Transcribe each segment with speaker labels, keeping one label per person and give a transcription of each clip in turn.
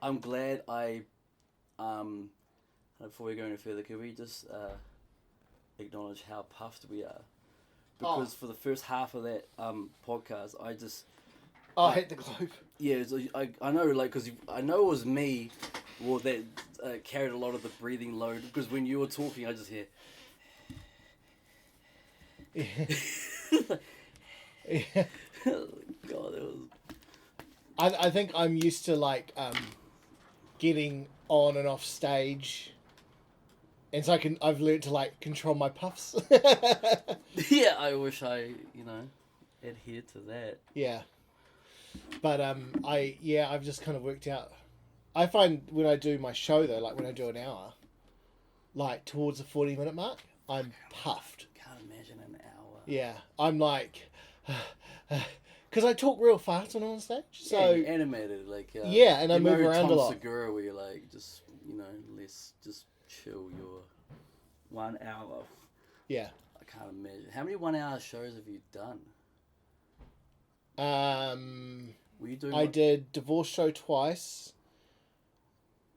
Speaker 1: I'm glad I, before we go any further, can we just acknowledge how puffed we are? Because for the first half of that podcast,
Speaker 2: I hate the globe.
Speaker 1: Yeah, I know, like, because I know it was me, well, that carried a lot of the breathing load. Because when you were talking, I just hear.
Speaker 2: Yeah.
Speaker 1: God, it was.
Speaker 2: I think I'm used to like getting on and off stage, and so I've learned to like control my puffs.
Speaker 1: Yeah, I wish I adhered to that.
Speaker 2: Yeah, but I've just kind of worked out. I find when I do my show though, like when I do an hour, like towards the 40-minute mark, I'm puffed.
Speaker 1: Can't imagine an hour.
Speaker 2: Yeah, I'm like. Because I talk real fast when I'm on stage, so
Speaker 1: yeah, animated, like
Speaker 2: yeah, and I move around
Speaker 1: Tom
Speaker 2: a lot.
Speaker 1: Segura, where you're like just let's just chill your 1 hour.
Speaker 2: Yeah,
Speaker 1: I can't imagine how many 1 hour shows have you done. Were you doing?
Speaker 2: I did Divorce Show twice.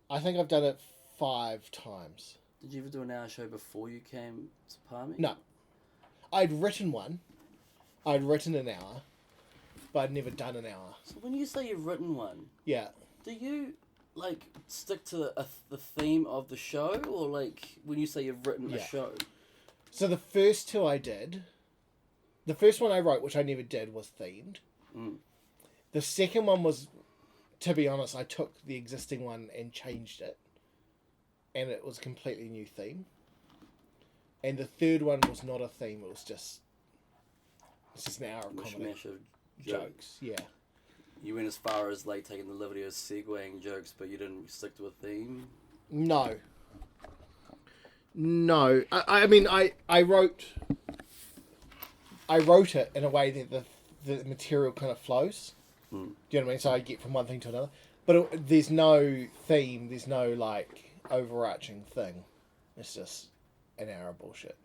Speaker 2: I think I've done it 5 times.
Speaker 1: Did you ever do an hour show before you came to Palmy?
Speaker 2: No, I'd written one. I'd written an hour, but I'd never done an hour.
Speaker 1: So when you say you've written one,
Speaker 2: yeah,
Speaker 1: do you like stick to the theme of the show, or like when you say you've written a show?
Speaker 2: So the first 2 I did, the first one I wrote, which I never did, was themed.
Speaker 1: Mm.
Speaker 2: The second one was, to be honest, I took the existing one and changed it, and it was a completely new theme. And the third one was not a theme; it was just. It's just an hour of comedy.
Speaker 1: Mishmash of
Speaker 2: Jokes, yeah.
Speaker 1: You went as far as like taking the liberty of segueing jokes, but you didn't stick to a theme?
Speaker 2: No. I mean, I wrote it in a way that the material kind of flows.
Speaker 1: Mm.
Speaker 2: Do you know what I mean? So I get from one thing to another. But there's no theme, there's no like overarching thing. It's just an hour of bullshit.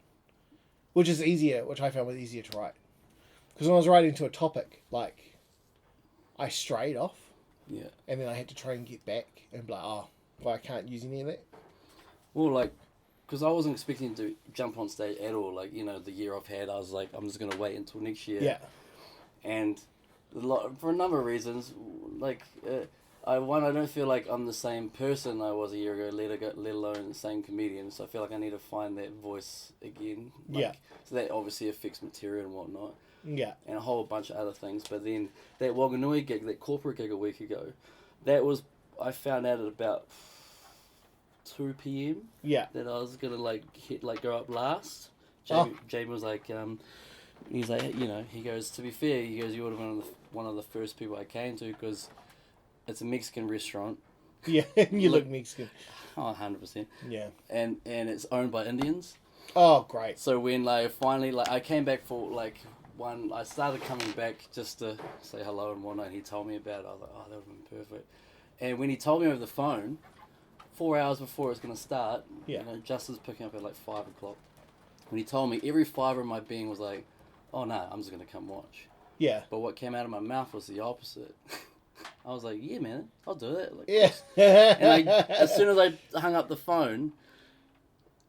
Speaker 2: Which I found was easier to write. Because when I was writing to a topic, like, I strayed off.
Speaker 1: Yeah.
Speaker 2: And then I had to try and get back and be like, well, I can't use any of that.
Speaker 1: Well, like, because I wasn't expecting to jump on stage at all. Like, the year I've had, I was like, I'm just going to wait until next year.
Speaker 2: Yeah.
Speaker 1: And for a number of reasons, like, I don't feel like I'm the same person I was a year ago, let alone the same comedian. So I feel like I need to find that voice again. Like,
Speaker 2: yeah.
Speaker 1: So that obviously affects material and whatnot.
Speaker 2: Yeah.
Speaker 1: And a whole bunch of other things. But then that Wanganui gig, that corporate gig a week ago, I found out at about 2 p.m.
Speaker 2: Yeah.
Speaker 1: That I was going to go up last. Jamie was like, he's like, he goes, to be fair, he goes, you would have been one of the first people I came to because it's a Mexican restaurant.
Speaker 2: Yeah, you look Mexican.
Speaker 1: Oh, 100%.
Speaker 2: Yeah.
Speaker 1: And it's owned by Indians.
Speaker 2: Oh, great.
Speaker 1: So when finally I came back for I started coming back just to say hello and whatnot, and he told me about it. I was like, oh, that would have been perfect. And when he told me over the phone, 4 hours before it's going to start, Justin's picking up at 5 o'clock. When he told me, every fibre of my being was like, oh no, I'm just going to come watch.
Speaker 2: Yeah.
Speaker 1: But what came out of my mouth was the opposite. I was like, yeah, man, I'll do that.
Speaker 2: Yeah.
Speaker 1: And as soon as I hung up the phone,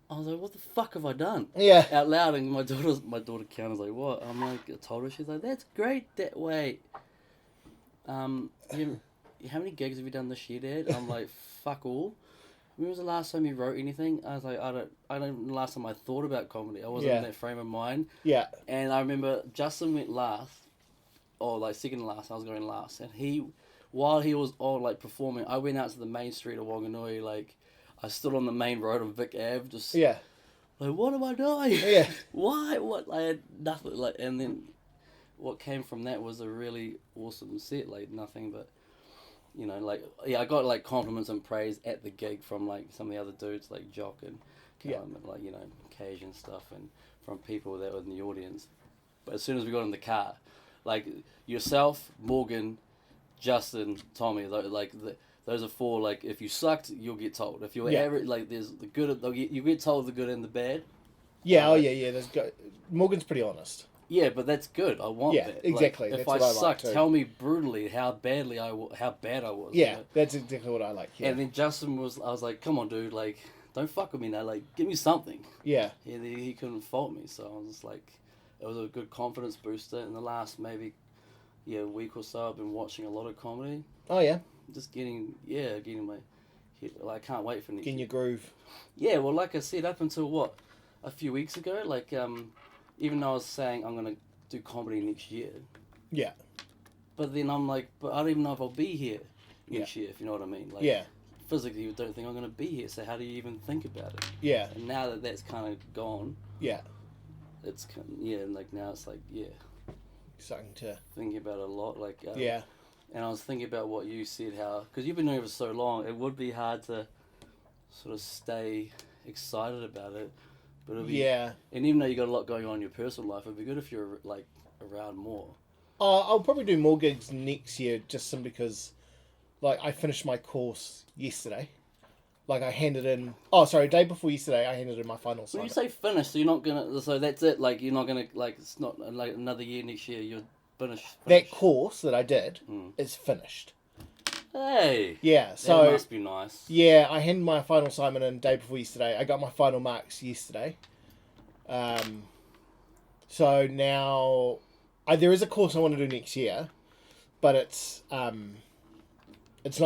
Speaker 1: I was like, what the fuck have I done?
Speaker 2: Yeah.
Speaker 1: Out loud, and my daughter counter's like, what? I'm like, I told her. She's like, that's great. That way. How many gigs have you done this year, Dad? I'm like, fuck all. When was the last time you wrote anything? I was like, I don't. The last time I thought about comedy, I wasn't in that frame of mind.
Speaker 2: Yeah.
Speaker 1: And I remember Justin went last, or second last. I was going last, and while he was all performing, I went out to the main street of Wanganui, I stood on the main road of Vic Ave, just what am I doing?
Speaker 2: Yeah.
Speaker 1: Why? What? I had nothing. And then what came from that was a really awesome set. Nothing but, I got compliments and praise at the gig from some of the other dudes like Jock and Callum and Cage and stuff, and from people that were in the audience. But as soon as we got in the car, yourself, Morgan, Justin, Tommy, those are 4, if you sucked, you'll get told. If you're average, there's the good, you get told the good and the bad.
Speaker 2: Yeah, yeah. Morgan's pretty honest.
Speaker 1: Yeah, but that's good. I want
Speaker 2: Yeah,
Speaker 1: that.
Speaker 2: exactly.
Speaker 1: Like, if
Speaker 2: That's
Speaker 1: I
Speaker 2: what I like
Speaker 1: suck,
Speaker 2: too.
Speaker 1: tell me brutally how bad I was. you
Speaker 2: Yeah,
Speaker 1: know?
Speaker 2: that's exactly what I like. Yeah.
Speaker 1: And then Justin I was like, come on, dude, like, don't fuck with me now. Like, give me something.
Speaker 2: Yeah.
Speaker 1: And he couldn't fault me. So I was just like, it was a good confidence booster. In the last maybe, week or so, I've been watching a lot of comedy.
Speaker 2: Oh yeah.
Speaker 1: Just getting my, like, I can't wait for next
Speaker 2: Getting
Speaker 1: year.
Speaker 2: your groove.
Speaker 1: Yeah, well, like I said, up until a few weeks ago, like, even though I was saying I'm gonna do comedy next year,
Speaker 2: Yeah.
Speaker 1: but then I'm like, but I don't even know if I'll be here next year, if you know what I mean. Like,
Speaker 2: Yeah.
Speaker 1: physically, you don't think I'm gonna be here, so how do you even think about it?
Speaker 2: Yeah.
Speaker 1: And now that that's kind of gone,
Speaker 2: Yeah.
Speaker 1: it's and like now it's like
Speaker 2: Starting to.
Speaker 1: thinking about it a lot, like
Speaker 2: Yeah.
Speaker 1: And I was thinking about what you said, how because you've been doing it for so long, it would be hard to sort of stay excited about it. But it'll be,
Speaker 2: Yeah.
Speaker 1: and even though you got a lot going on in your personal life, it'd be good if you're like around more.
Speaker 2: I'll probably do more gigs next year, just simply because, like, I finished my course yesterday. Like, I handed in. Oh, sorry, day before yesterday, I handed in my final
Speaker 1: When you
Speaker 2: assignment.
Speaker 1: say finished, so you're not gonna. So that's it. Like you're not gonna like. It's not like another year next year. You're finished.
Speaker 2: That course that I did
Speaker 1: Mm.
Speaker 2: is finished.
Speaker 1: Hey.
Speaker 2: Yeah, so
Speaker 1: that must be nice.
Speaker 2: yeah, I handed my final assignment in day before yesterday. I got my final marks yesterday. So now, there is a course I want to do next year, but it's not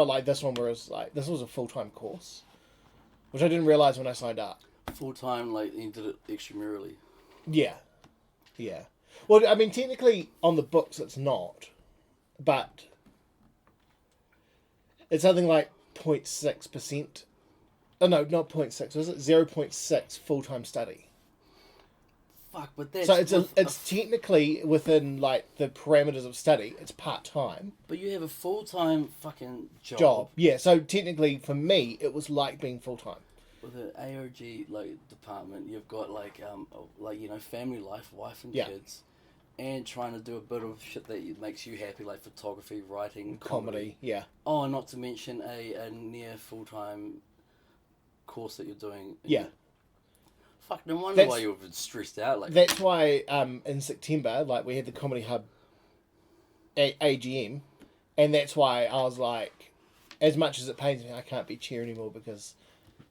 Speaker 2: like this one where it's like this was a full-time course, which I didn't realize when I signed up.
Speaker 1: Full time, like you did it extramurally.
Speaker 2: Yeah, yeah. Well, I mean, technically on the books it's not, but it's something like 0.6%. Oh no, not 0.6. Was it 0.6 full-time study?
Speaker 1: Fuck, but that's
Speaker 2: So it's technically within like the parameters of study. It's part-time
Speaker 1: But you have a full time fucking
Speaker 2: job. Yeah. So technically, for me, it was like being full-time.
Speaker 1: With an AOG like department, you've got like family life, wife and
Speaker 2: Yeah.
Speaker 1: kids, and trying to do a bit of shit that makes you happy, like photography, writing,
Speaker 2: Comedy. Yeah.
Speaker 1: Oh, and not to mention a near full time course that you're doing.
Speaker 2: Yeah.
Speaker 1: Fuck, no wonder
Speaker 2: That's-
Speaker 1: why you've been stressed out. Like
Speaker 2: That's why in September, like we had the Comedy Hub AGM, and that's why I was like, as much as it pains me, I can't be chair anymore because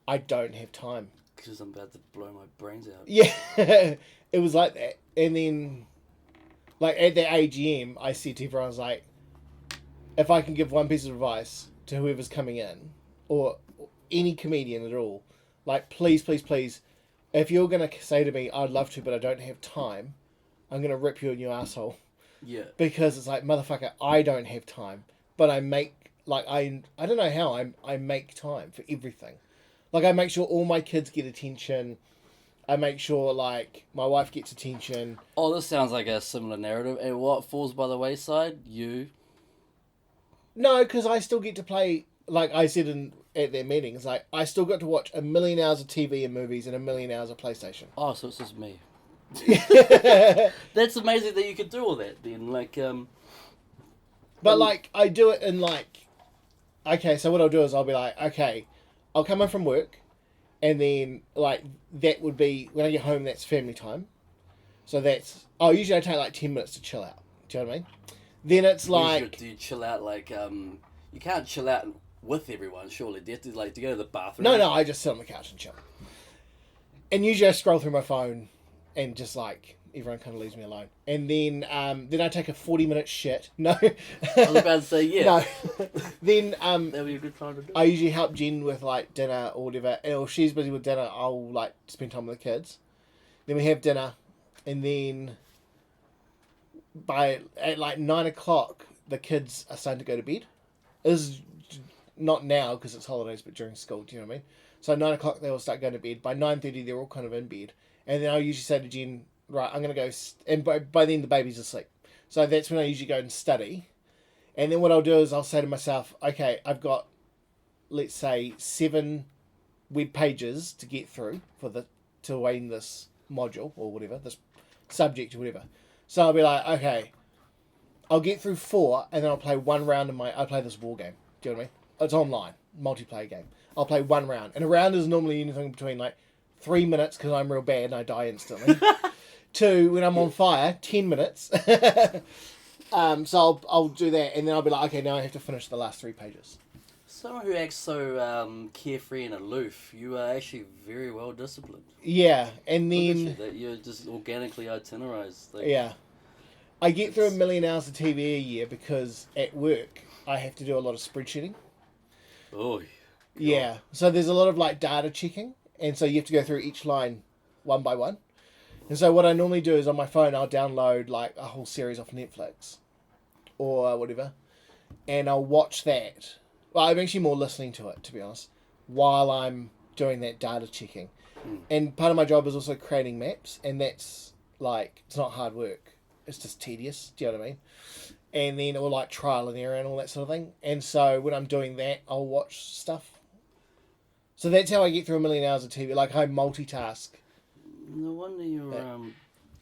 Speaker 2: I don't have time.
Speaker 1: because I'm about to blow my brains out.
Speaker 2: Yeah, it was like that. And then, like at the AGM, I said to everyone, I was like, if I can give one piece of advice to whoever's coming in, or any comedian at all, like please, please, please, if you're gonna say to me, I'd love to, but I don't have time, I'm gonna rip you in your asshole.
Speaker 1: Yeah.
Speaker 2: Because it's like, motherfucker, I don't have time, but I make like I don't know how I make time for everything. Like I make sure all my kids get attention. I make sure like my wife gets attention.
Speaker 1: Oh, this sounds like a similar narrative. And what falls by the wayside? You.
Speaker 2: No, because I still get to play. Like I said at their meetings, like I still got to watch 1 million hours of TV and movies and 1 million hours of PlayStation.
Speaker 1: Oh, so it's just me. That's amazing that you could do all that then. Like,
Speaker 2: But like I do it in like, okay, so what I'll do is I'll be like, okay, I'll come in from work, and then like that would be when I get home. That's family time. So that's usually I take like 10 minutes to chill out. Do you know what I mean? Then it's like,
Speaker 1: do you chill out like you can't chill out with everyone surely. Do you have to like to go to the bathroom?
Speaker 2: no, I just sit on the couch and chill. And usually I scroll through my phone, and just like everyone kind of leaves me alone. And then I take a 40-minute shit. No,
Speaker 1: I was about to say yeah.
Speaker 2: no. Then
Speaker 1: That'd be a good time to do it.
Speaker 2: I usually help Jen with like dinner or whatever. And if she's busy with dinner, I'll like spend time with the kids. Then we have dinner, and then at like 9 o'clock, the kids are starting to go to bed. Is not now because it's holidays, but during school. Do you know what I mean? So 9 o'clock they all start going to bed. By 9:30 they're all kind of in bed, and then I usually say to Jen, right, I'm gonna go, and by then the baby's asleep. So that's when I usually go and study. And then what I'll do is I'll say to myself, okay, I've got, let's say, 7 web pages to get through to aim this module or whatever, this subject or whatever. So I'll be like, okay, I'll get through 4, and then I'll play one round I'll play this war game. Do you know what I mean? It's online, multiplayer game. I'll play one round, and a round is normally anything between like 3 minutes because I'm real bad and I die instantly, to when I'm on fire, 10 minutes. So I'll do that, and then I'll be like, okay, now I have to finish the last 3 pages.
Speaker 1: Someone who acts so carefree and aloof, you are actually very well disciplined.
Speaker 2: Yeah, and
Speaker 1: Look at
Speaker 2: then
Speaker 1: you, that you're just organically itinerized. Like,
Speaker 2: yeah, I get through 1 million hours of TV a year because at work I have to do a lot of spreadsheeting.
Speaker 1: Oh,
Speaker 2: Yeah, so there's a lot of like data checking, and so you have to go through each line one by one. And so what I normally do is on my phone I'll download like a whole series off Netflix or whatever, and I'll watch that. Well, I'm actually more listening to it, to be honest, while I'm doing that data checking. And part of my job is also creating maps, and that's like, it's not hard work. It's just tedious. Do you know what I mean? And then, or like trial and error and all that sort of thing. And so when I'm doing that, I'll watch stuff. So that's how I get through 1 million hours of TV. Like, I multitask.
Speaker 1: no wonder you're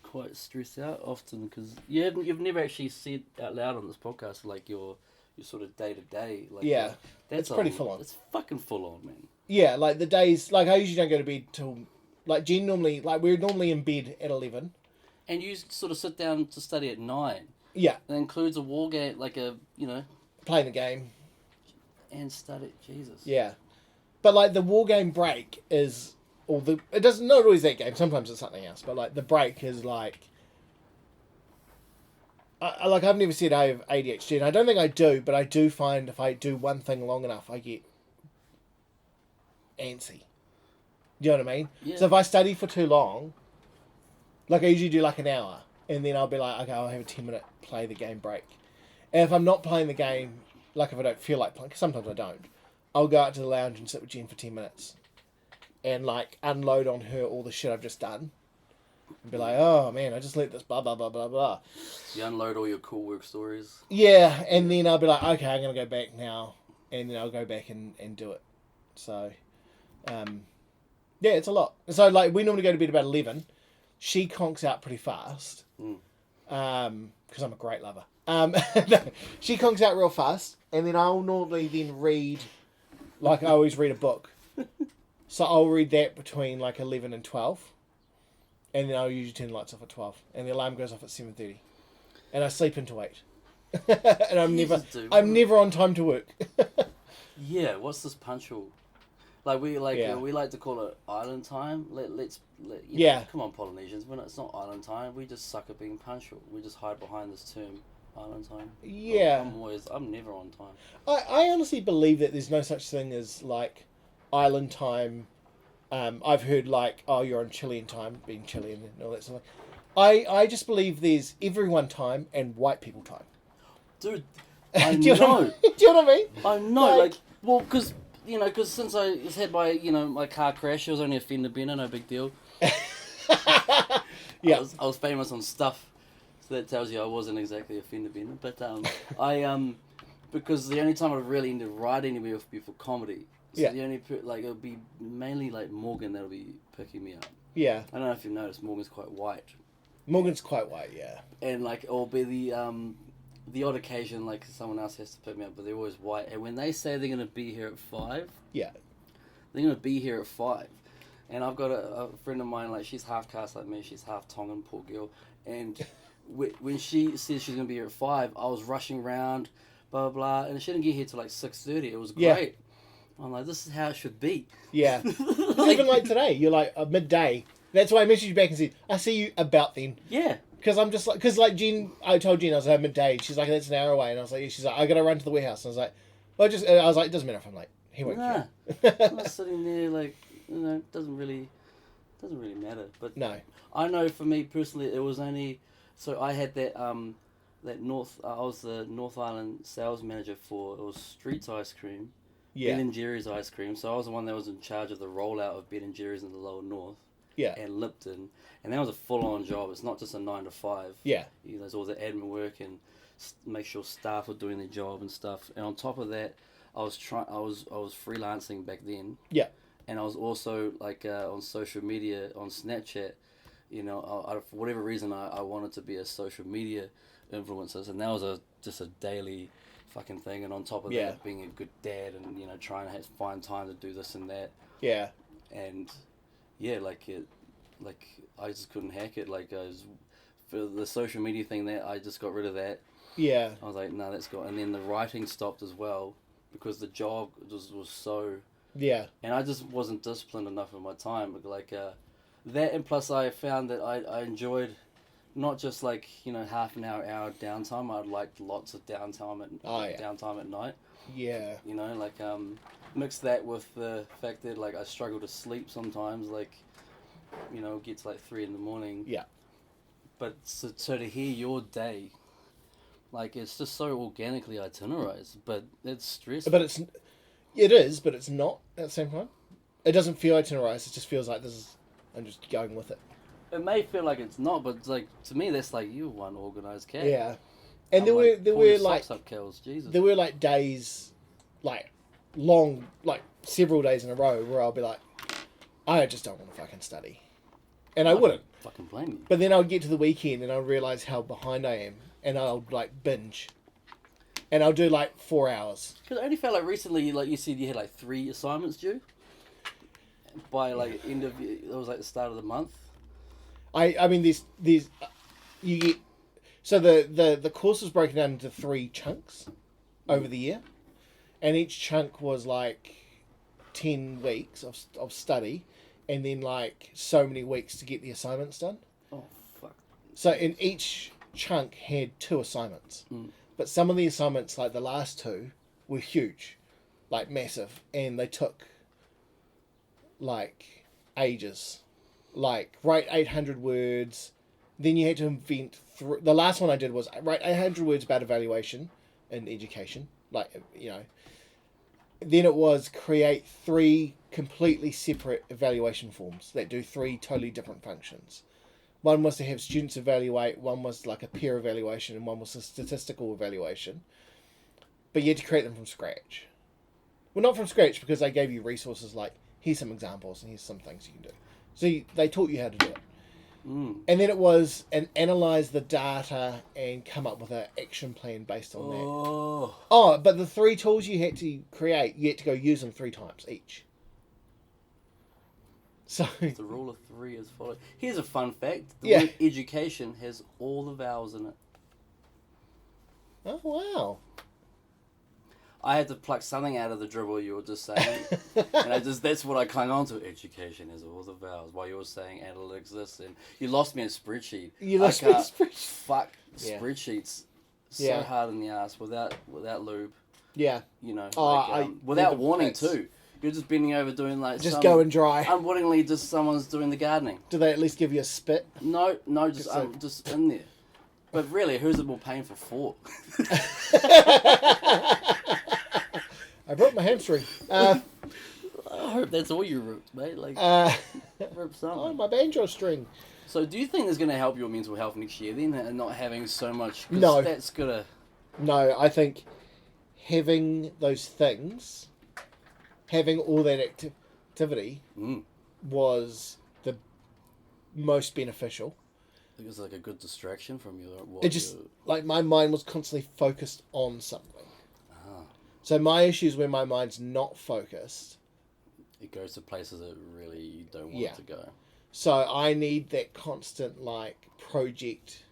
Speaker 1: quite stressed out often, because you've never actually said out loud on this podcast like your sort of day to day. Like
Speaker 2: Yeah,
Speaker 1: that's
Speaker 2: it's pretty full on.
Speaker 1: It's fucking full on, man.
Speaker 2: Yeah, like the days, like I usually don't go to bed till, like Jen normally, like we're normally in bed at 11.
Speaker 1: And you sort of sit down to study at 9.
Speaker 2: Yeah.
Speaker 1: That includes a war game, like
Speaker 2: Playing the game.
Speaker 1: and study. Jesus.
Speaker 2: Yeah. But like the war game break is, it doesn't, not always that game, sometimes it's something else, but like the break is like, I've never said I have ADHD, and I don't think I do, but I do find if I do one thing long enough, I get antsy. Do you know what I mean?
Speaker 1: Yeah.
Speaker 2: So if I study for too long, like I usually do like an hour, and then I'll be like, okay, I'll have a 10-minute play the game break. And if I'm not playing the game, like if I don't feel like playing, 'cause sometimes I don't, I'll go out to the lounge and sit with Jen for 10 minutes and like unload on her all the shit I've just done. And be like, oh man, I just let this blah, blah, blah, blah, blah.
Speaker 1: You unload all your cool work stories.
Speaker 2: Yeah, and then I'll be like, okay, I'm going to go back now. And then I'll go back and do it. So, yeah, it's a lot. So, like, we normally go to bed about 11. She conks out pretty fast. Because I'm a great lover. She conks out real fast. And then I'll normally then read, like I always read a book. So I'll read that between like 11 and 12. And then I'll usually turn the lights off at 12. And the alarm goes off at 7:30. And I sleep into 8. And I'm never on time to work.
Speaker 1: Yeah, what's this punctual? Like we like to call it island time. Let's come on, Polynesians. It's not island time. We just suck at being punctual. We just hide behind this term, island time.
Speaker 2: Yeah.
Speaker 1: I'm never on time.
Speaker 2: I honestly believe that there's no such thing as like island time. I've heard like, oh, you're on Chilean time, being Chilean and all that sort of thing. I just believe there's everyone time and white people time.
Speaker 1: Dude, I
Speaker 2: do you
Speaker 1: know.
Speaker 2: Do you know what I mean?
Speaker 1: I know, because since I was had my car crash, it was only a fender bender, no big deal.
Speaker 2: Yeah.
Speaker 1: I was famous on stuff, so that tells you I wasn't exactly a fender bender. But because the only time I really need to ride anywhere would be for comedy. So
Speaker 2: yeah.
Speaker 1: the only it'll be mainly like Morgan that'll be picking me up.
Speaker 2: Yeah.
Speaker 1: I don't know if you've noticed, Morgan's quite white.
Speaker 2: Morgan's quite white, yeah.
Speaker 1: And it'll be the odd occasion like someone else has to pick me up, but they're always white. And when they say they're gonna be here at 5,
Speaker 2: yeah,
Speaker 1: they're gonna be here at 5. And I've got a friend of mine, like she's half caste like me, she's half Tongan, poor girl. And when she says she's gonna be here at 5, I was rushing around, blah blah blah, and she didn't get here till like 6:30. It was great. Yeah. I'm like, this is how it should be.
Speaker 2: Yeah. Even like today, you're like midday. That's why I messaged you back and said, I see you about then.
Speaker 1: Yeah.
Speaker 2: Because I'm just like, Jen, I told Jen I was at midday. She's like, that's an hour away. And I was like, yeah. She's like, I got to run to the warehouse. And I was like, I was like, it doesn't matter if I'm late. He won't care.
Speaker 1: I'm not sitting there like, it doesn't really matter. But
Speaker 2: no.
Speaker 1: I know for me personally, it was only, so I had that, I was the North Island sales manager for, it was Streets Ice Cream.
Speaker 2: Yeah.
Speaker 1: Ben and Jerry's ice cream. So I was the one that was in charge of the rollout of Ben and Jerry's in the lower north.
Speaker 2: Yeah.
Speaker 1: And Lipton. And that was a full-on job. It's not just a 9 to 5.
Speaker 2: Yeah.
Speaker 1: There's all the admin work and make sure staff were doing their job and stuff. And on top of that, I was freelancing back then.
Speaker 2: Yeah.
Speaker 1: And I was also on social media, on Snapchat. For whatever reason, I wanted to be a social media influencer. And that was just a daily fucking thing. And on top of that, being a good dad and trying to find time to do this and that.
Speaker 2: Yeah.
Speaker 1: And yeah, like I just couldn't hack it. Like for the social media thing, that I just got rid of that.
Speaker 2: Yeah.
Speaker 1: I was like, no, that's gone. And then the writing stopped as well because the job was so.
Speaker 2: Yeah.
Speaker 1: And I just wasn't disciplined enough in my time. Like that, and plus I found that I enjoyed not just like half an hour downtime. I liked lots of downtime at night.
Speaker 2: Yeah.
Speaker 1: Like mix that with the fact that like I struggle to sleep sometimes. Like it gets like 3 a.m.
Speaker 2: Yeah.
Speaker 1: But so to hear your day, like it's just so organically itinerized, but it's stressful.
Speaker 2: But it is, but it's not at the same time. It doesn't feel itinerized. It just feels like I'm just going with it.
Speaker 1: It may feel like it's not, but like to me, that's like you're one organized cat.
Speaker 2: Yeah. And there
Speaker 1: pull
Speaker 2: were
Speaker 1: your
Speaker 2: like
Speaker 1: socks up, Kels. Jesus.
Speaker 2: there were like days, like long, like several days in a row where I'll be like, I just don't want to fucking study, and I wouldn't.
Speaker 1: Fucking blame you.
Speaker 2: But then I would get to the weekend and I'll realise how behind I am, and I'll like binge, and I'll do like 4 hours.
Speaker 1: Because I only felt like recently, like you said, you had like 3 assignments due. By like end of it was like the start of the month.
Speaker 2: I mean there's you get so the course was broken down into 3 chunks over the year, and each chunk was like 10 weeks of study, and then like so many weeks to get the assignments done.
Speaker 1: Oh fuck!
Speaker 2: So in each chunk had 2 assignments, but some of the assignments, like the last 2, were huge, like massive, and they took like ages. Like write 800 words, then you had to invent. The last one I did was write 800 words about evaluation in education. Like then it was create 3 completely separate evaluation forms that do 3 totally different functions. One was to have students evaluate, one was like a peer evaluation, and one was a statistical evaluation. But you had to create them from scratch. Well, not from scratch, because they gave you resources like, here's some examples and here's some things you can do. So they taught you how to do it. And then it was analyze the data and come up with an action plan based on that. Oh, but the 3 tools you had to create, you had to go use them 3 times each. So
Speaker 1: the rule of 3 is followed. Here's a fun fact: the
Speaker 2: Yeah.
Speaker 1: word education has all the vowels in it.
Speaker 2: Oh wow!
Speaker 1: I had to pluck something out of the dribble you were just saying, and that's what I clung on to. Education has all the vowels. While you were saying analytics this, and you lost me in spreadsheet.
Speaker 2: You lost me in spreadsheet.
Speaker 1: Fuck
Speaker 2: Yeah.
Speaker 1: spreadsheets. So
Speaker 2: Yeah.
Speaker 1: hard in the ass without lube.
Speaker 2: Yeah.
Speaker 1: Without
Speaker 2: the
Speaker 1: warning
Speaker 2: pits.
Speaker 1: too. You're just bending over doing like
Speaker 2: Just going dry.
Speaker 1: Unwittingly, just someone's doing the gardening.
Speaker 2: Do they at least give you a spit?
Speaker 1: No, just in there. But really, who's it more painful for?
Speaker 2: I broke my hamstring.
Speaker 1: I hope that's all you ripped, mate. Like, rip something.
Speaker 2: Oh, my banjo string.
Speaker 1: So, do you think that's going to help your mental health next year then, and not having so much? 'Cause
Speaker 2: No.
Speaker 1: that's gonna.
Speaker 2: No, I think having those things, having all that activity, was the most beneficial.
Speaker 1: I think it's like a good distraction from your.
Speaker 2: It just like my mind was constantly focused on something. So my issue is when my mind's not focused.
Speaker 1: It goes to places that really you don't want it to go.
Speaker 2: So I need that constant like project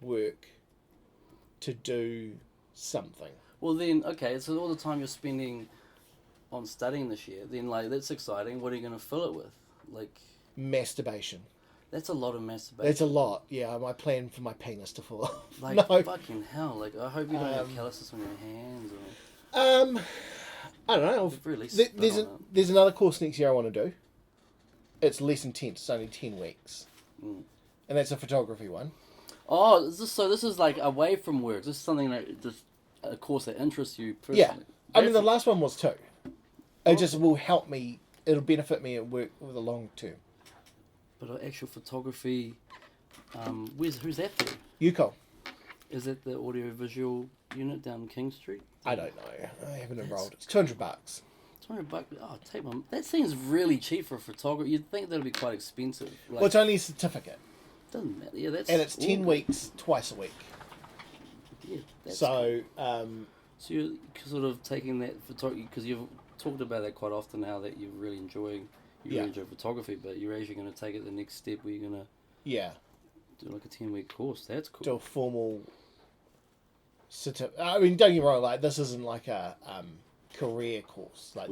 Speaker 2: work to do something.
Speaker 1: Well then, okay, so all the time you're spending on studying this year, then like that's exciting. What are you going to fill it with? Like
Speaker 2: Masturbation.
Speaker 1: That's a lot of masturbation.
Speaker 2: That's a lot. Yeah, my plan for my penis to fall off.
Speaker 1: Like
Speaker 2: no.
Speaker 1: fucking hell. Like I hope you don't have calluses on your hands or.
Speaker 2: I don't know.
Speaker 1: Really
Speaker 2: There's another course next year I want to do. It's less intense. It's only 10 weeks, and that's a photography one.
Speaker 1: Oh, this is like away from work. This is something that just a course that interests you personally.
Speaker 2: Yeah, I mean the last one was 2. It just will help me. It'll benefit me at work with the long term.
Speaker 1: But actual photography, who's that through?
Speaker 2: UCO.
Speaker 1: Is it the audio-visual unit down King Street?
Speaker 2: I don't know. I haven't enrolled. It's $200.
Speaker 1: $200. Oh, take one. That seems really cheap for a photographer. You'd think that'd be quite expensive. Like,
Speaker 2: Well, it's only a certificate.
Speaker 1: Doesn't matter. Yeah, that's.
Speaker 2: And it's 10 weeks, twice a week.
Speaker 1: Yeah. That's
Speaker 2: So,
Speaker 1: so you're sort of taking that photography because you've talked about that quite often now that you're really enjoying you enjoy photography, but you're actually going to take it the next step where you're going to do like a 10-week course. That's cool.
Speaker 2: Do a formal I mean, don't get me wrong, like, this isn't like a career course. Like,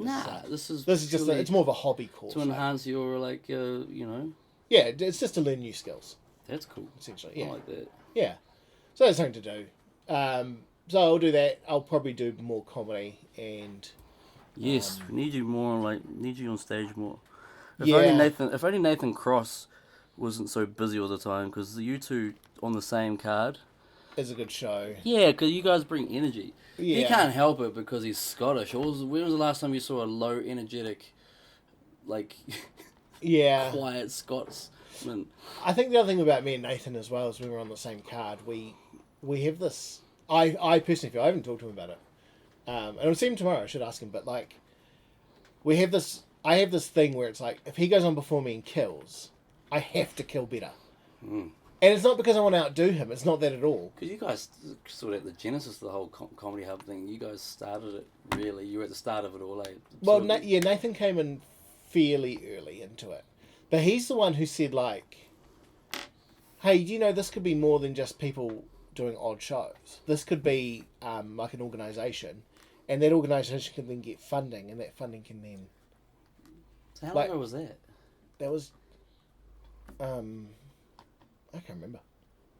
Speaker 1: this is
Speaker 2: just it's more of a hobby course.
Speaker 1: To enhance your, like, you know...
Speaker 2: Yeah, it's just to learn new skills.
Speaker 1: That's cool.
Speaker 2: Essentially, yeah.
Speaker 1: I like that.
Speaker 2: Yeah. So there's something to do. So I'll do that. I'll probably do more comedy and...
Speaker 1: Yes, we need you more, like, need you on stage more. If only Nathan Cross wasn't so busy all the time, because you two on the same card...
Speaker 2: Is a good show.
Speaker 1: Yeah, because you guys bring energy.
Speaker 2: Yeah.
Speaker 1: He can't help it because he's Scottish. When was the last time you saw a low energetic, like, quiet Scotsman? I
Speaker 2: think the other thing about me and Nathan as well is when we're on the same card, we have this. I personally feel, I haven't talked to him about it, and I'll see him tomorrow. I should ask him, but like, we have this. I have this thing where it's like, if he goes on before me and kills, I have to kill better.
Speaker 1: Mm.
Speaker 2: And it's not because I want to outdo him. It's not that at all.
Speaker 1: Because you guys sort of at the genesis of the whole comedy hub thing. You guys started it, really. You were at the start of it all, eh?
Speaker 2: Well, Nathan came in fairly early into it. But he's the one who said, like, hey, do you know this could be more than just people doing odd shows? This could be like an organisation. And that organisation can then get funding. And that funding can then...
Speaker 1: So how long ago was that?
Speaker 2: That was... I can't remember.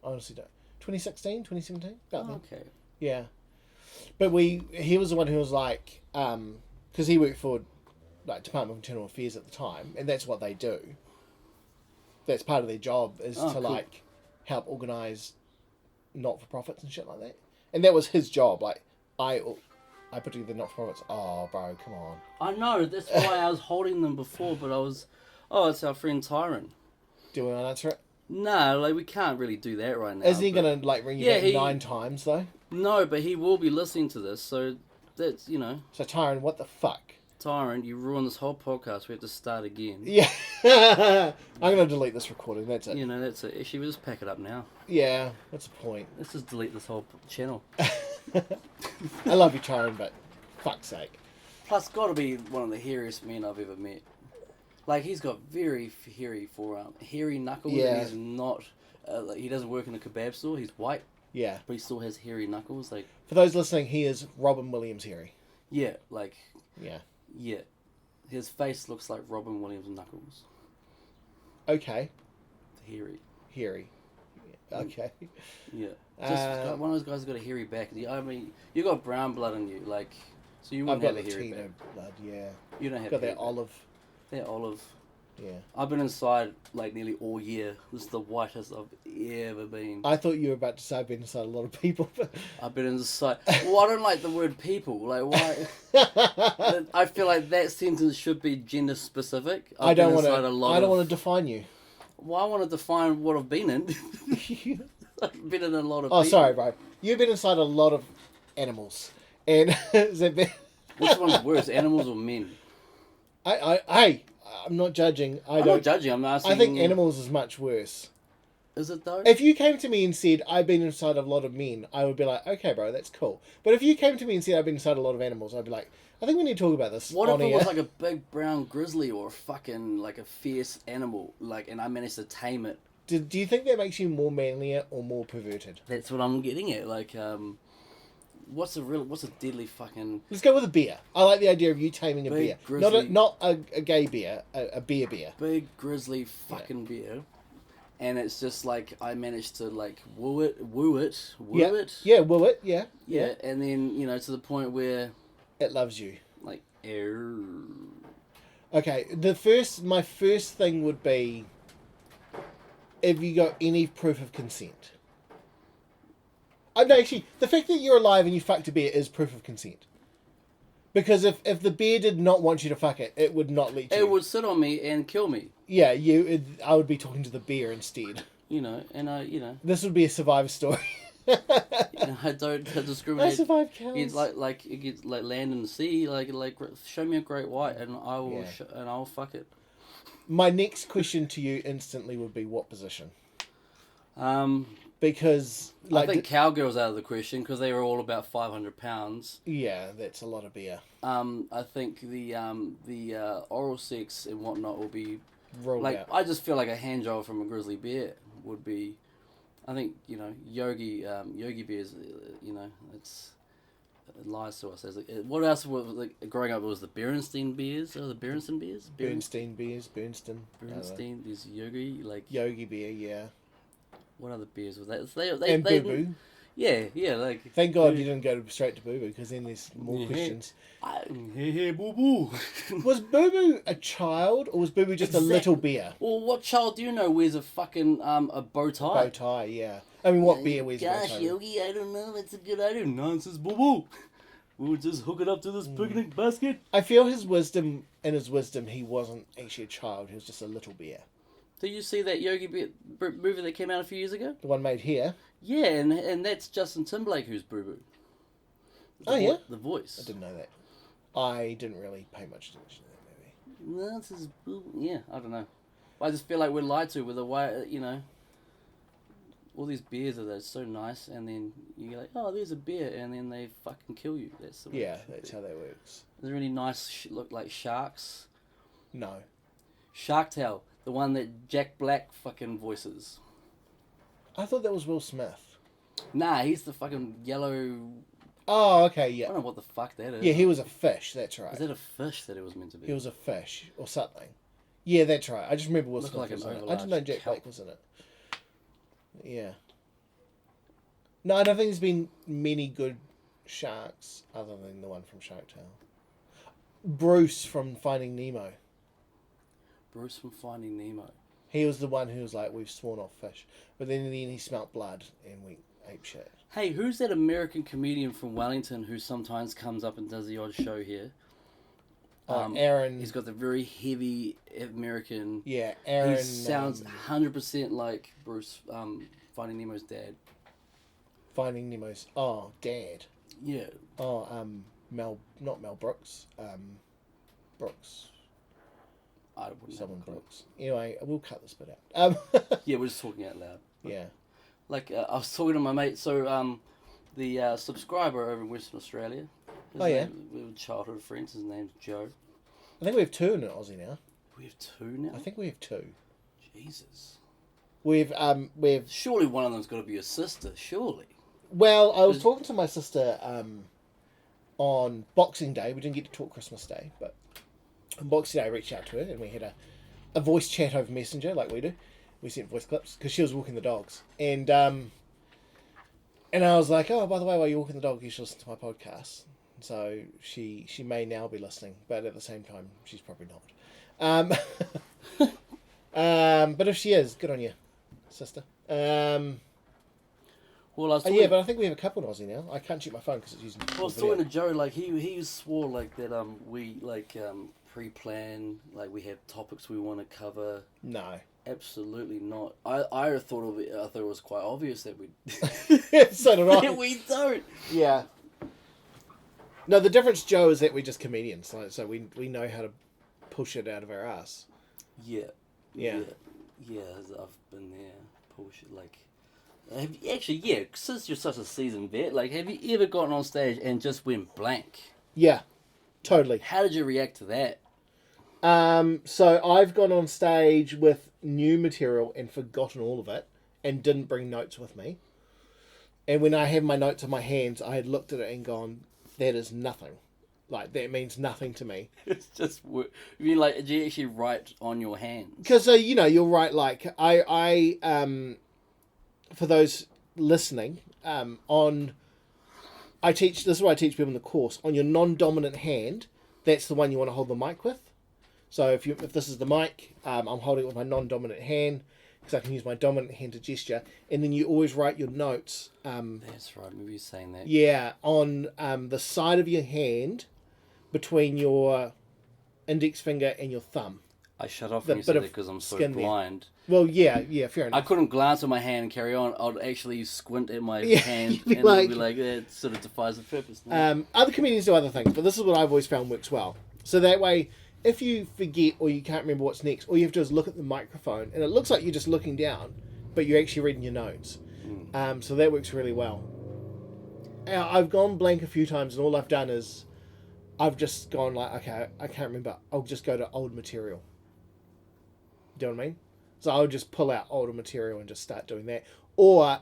Speaker 2: I honestly don't. 2016, 2017?
Speaker 1: Okay.
Speaker 2: Yeah. But he was the one who was like, because he worked for like Department of Internal Affairs at the time, and that's what they do. That's part of their job, is to like help organise not-for-profits and shit like that. And that was his job. Like, I put together not-for-profits. Oh, bro, come on.
Speaker 1: I know, that's why I was holding them before, but I was, it's our friend Tyron.
Speaker 2: Do you want to answer it?
Speaker 1: No, like, we can't really do that right now.
Speaker 2: Isn't he going to, like, ring you back 9 times, though?
Speaker 1: No, but he will be listening to this, so that's, you know.
Speaker 2: So, Tyron, what the fuck?
Speaker 1: Tyron, you ruined this whole podcast. We have to start again.
Speaker 2: Yeah. I'm going to delete this recording. That's it.
Speaker 1: You know, that's it. Actually, we'll just pack it up now.
Speaker 2: Yeah, that's the point.
Speaker 1: Let's just delete this whole channel.
Speaker 2: I love you, Tyron, but fuck's sake.
Speaker 1: Plus, got to be one of the hairiest men I've ever met. Like, he's got very hairy forearm, hairy knuckles.
Speaker 2: Yeah.
Speaker 1: And he's not. Like, he doesn't work in a kebab store. He's white.
Speaker 2: Yeah.
Speaker 1: But he still has hairy knuckles. Like,
Speaker 2: for those listening, he is Robin Williams hairy.
Speaker 1: Yeah, like.
Speaker 2: Yeah.
Speaker 1: Yeah. His face looks like Robin Williams' knuckles.
Speaker 2: Okay.
Speaker 1: Hairy.
Speaker 2: Hairy. Okay.
Speaker 1: Yeah. Just one of those guys who's got a hairy back. I mean, you got brown blood in you, like, so you wouldn't have a hairy back.
Speaker 2: Latino blood, yeah.
Speaker 1: You don't have.
Speaker 2: Got that olive.
Speaker 1: That olive.
Speaker 2: Yeah.
Speaker 1: I've been inside like nearly all year. This is the whitest I've ever been.
Speaker 2: I thought you were about to say I've been inside a lot of people. But...
Speaker 1: I've been inside. Well, I don't like the word people. Like, why? I feel like that sentence should be gender specific.
Speaker 2: I don't want to define you.
Speaker 1: Well, I want to define what I've been in. I've been in a lot of.
Speaker 2: Oh,
Speaker 1: people.
Speaker 2: sorry, bro. You've been inside a lot of animals, and
Speaker 1: which one's worse, animals or men?
Speaker 2: I'm not judging.
Speaker 1: I'm not judging. I'm asking.
Speaker 2: I think animals is much worse.
Speaker 1: Is it though?
Speaker 2: If you came to me and said I've been inside a lot of men, I would be like, okay, bro, that's cool. But if you came to me and said I've been inside a lot of animals, I'd be like, I think we need to talk about this.
Speaker 1: What if it was like a big brown grizzly or fucking like a fierce animal, like, and I managed to tame it?
Speaker 2: Do you think that makes you more manlier or more perverted?
Speaker 1: That's what I'm getting at. Like, what's a deadly fucking...
Speaker 2: Let's go with a bear. I like the idea of you taming a bear.
Speaker 1: Grizzly,
Speaker 2: not a gay bear, a bear.
Speaker 1: Big grizzly fucking bear. And it's just like, I managed to like woo it.
Speaker 2: Yeah, woo it, yeah.
Speaker 1: Yeah, and then, you know, to the point where...
Speaker 2: It loves you.
Speaker 1: Like,
Speaker 2: Okay, my first thing would be, have you got any proof of consent? No, actually, the fact that you're alive and you fucked a bear is proof of consent. Because if the bear did not want you to fuck it, it would not let you.
Speaker 1: It would sit on me and kill me.
Speaker 2: Yeah, I would be talking to the bear instead.
Speaker 1: You know, and
Speaker 2: This would be a Survivor story.
Speaker 1: I don't discriminate.
Speaker 2: I survived Kels.
Speaker 1: It's like it gets like land in the sea. Like show me a great white and I will and I'll fuck it.
Speaker 2: My next question to you instantly would be what position?
Speaker 1: Um,
Speaker 2: Because
Speaker 1: I think cowgirls out of the question because they were all about 500 pounds.
Speaker 2: Yeah, that's a lot of beer.
Speaker 1: I think the oral sex and whatnot will be
Speaker 2: Rolled out.
Speaker 1: I just feel like a hand job from a grizzly bear would be. I think yogi bears. It's. It lies to us. What else was growing up? It was the Berenstain beers. Oh, the Berenstain beers.
Speaker 2: Bernstein beers. Bernstein.
Speaker 1: These yogi
Speaker 2: Yogi beer. Yeah.
Speaker 1: What other beers was that?
Speaker 2: And Boo Boo.
Speaker 1: Yeah.
Speaker 2: Thank God you didn't go straight to Boo Boo because then there's more questions.
Speaker 1: Hey, Boo Boo.
Speaker 2: Was Boo Boo a child or was Boo Boo just a little beer?
Speaker 1: Well, what child do you know wears a fucking a bow tie?
Speaker 2: Bow tie, yeah. I mean, what beer wears a bow tie?
Speaker 1: Gosh, Yogi, I don't know. It's a good idea. Nonsense, Boo Boo. We'll just hook it up to this picnic basket.
Speaker 2: I feel in his wisdom, he wasn't actually a child. He was just a little beer.
Speaker 1: Did you see that Yogi Bear movie that came out a few years ago?
Speaker 2: The one made here?
Speaker 1: Yeah, and that's Justin Timberlake who's Boo Boo.
Speaker 2: Yeah?
Speaker 1: The voice.
Speaker 2: I didn't know that. I didn't really pay much attention to that movie.
Speaker 1: No, this is Boo. Yeah, I don't know. I just feel like we're lied to with the way, all these beers are so nice, and then you're like, oh, there's a beer, and then they fucking kill you. That's
Speaker 2: how that works.
Speaker 1: Is there any nice look like sharks?
Speaker 2: No.
Speaker 1: Shark Tale, the one that Jack Black fucking voices.
Speaker 2: I thought that was Will Smith.
Speaker 1: Nah, he's the fucking yellow.
Speaker 2: Oh, okay, yeah.
Speaker 1: I don't know what the fuck that is.
Speaker 2: Yeah, he was a fish, that's right.
Speaker 1: Is that a fish that it was meant to be?
Speaker 2: He was a fish, or something. Yeah, that's right. I just remember Will Smith
Speaker 1: like
Speaker 2: was in it.
Speaker 1: an
Speaker 2: I didn't know Jack
Speaker 1: kelp.
Speaker 2: Black was in it. Yeah. No, I don't think there's been many good sharks other than the one from Shark Tale. Bruce from Finding Nemo.
Speaker 1: Bruce from Finding Nemo.
Speaker 2: He was the one who was like, we've sworn off fish. But then in the end he smelt blood and went ape shit.
Speaker 1: Hey, who's that American comedian from Wellington who sometimes comes up and does the odd show here?
Speaker 2: Aaron.
Speaker 1: He's got the very heavy American...
Speaker 2: Yeah, Aaron.
Speaker 1: He sounds 100% like Bruce, Finding Nemo's dad.
Speaker 2: Finding Nemo's... dad.
Speaker 1: Yeah.
Speaker 2: Not Mel Brooks. Brooks.
Speaker 1: I wouldn't
Speaker 2: Someone
Speaker 1: have a clue.
Speaker 2: Brooks. Anyway, we'll cut this bit out.
Speaker 1: Yeah, we're just talking out loud.
Speaker 2: Yeah.
Speaker 1: Like, I was talking to my mate, so, the subscriber over in Western Australia. We were childhood friends. His name's Joe.
Speaker 2: I think we have two in Aussie now.
Speaker 1: We have two now?
Speaker 2: I think we have two.
Speaker 1: Jesus.
Speaker 2: We've
Speaker 1: Surely one of them's got to be a sister, surely.
Speaker 2: Well, I was talking to my sister on Boxing Day. We didn't get to talk Christmas Day, but on Boxing Day I reached out to her and we had a voice chat over Messenger like we do. We sent voice clips because she was walking the dogs. And I was like, oh, by the way, while you're walking the dog, you should listen to my podcast. So she may now be listening, but at the same time, she's probably not. But if she is, good on you, sister.
Speaker 1: Well, I was talking,
Speaker 2: yeah, but I think we have a couple in Aussie now. I can't check my phone because it's using.
Speaker 1: I was talking to Joe, like he swore like that we like pre-plan, like we have topics we want to cover.
Speaker 2: No,
Speaker 1: absolutely not. I thought it was quite obvious that we.
Speaker 2: So did I.
Speaker 1: We don't.
Speaker 2: Yeah. No, the difference, Joe, is that we're just comedians, so we know how to push it out of our ass.
Speaker 1: Yeah.
Speaker 2: Yeah.
Speaker 1: Yeah, I've been there. Push it like. Have you, actually, yeah. Since you're such a seasoned vet, like, have you ever gotten on stage and just went blank?
Speaker 2: Yeah, totally.
Speaker 1: How did you react to that?
Speaker 2: So I've gone on stage with new material and forgotten all of it, and didn't bring notes with me. And when I have my notes in my hands, I had looked at it and gone, "That is nothing. Like, that means nothing to me."
Speaker 1: It's just work. I mean, like, do you actually write on your hands?
Speaker 2: Because you're right. Like I for those listening, I teach. This is what I teach people in the course. On your non-dominant hand, that's the one you want to hold the mic with. So if this is the mic, I'm holding it with my non-dominant hand because I can use my dominant hand to gesture. And then you always write your notes.
Speaker 1: That's right. Maybe you're saying that.
Speaker 2: Yeah, on the side of your hand, between your index finger and your thumb.
Speaker 1: I shut off when you said that because I'm so blind.
Speaker 2: Well, yeah, fair enough.
Speaker 1: I couldn't glance at my hand and carry on. I'd actually squint at my hand and
Speaker 2: like,
Speaker 1: be like, it sort of defies the purpose.
Speaker 2: Other comedians do other things, but this is what I've always found works well. So that way, if you forget or you can't remember what's next, all you have to do is look at the microphone, and it looks like you're just looking down, but you're actually reading your notes. So that works really well. I've gone blank a few times, and all I've done is I've just gone like, okay, I can't remember. I'll just go to old material. Do you know what I mean? So I'll just pull out older material and just start doing that. Or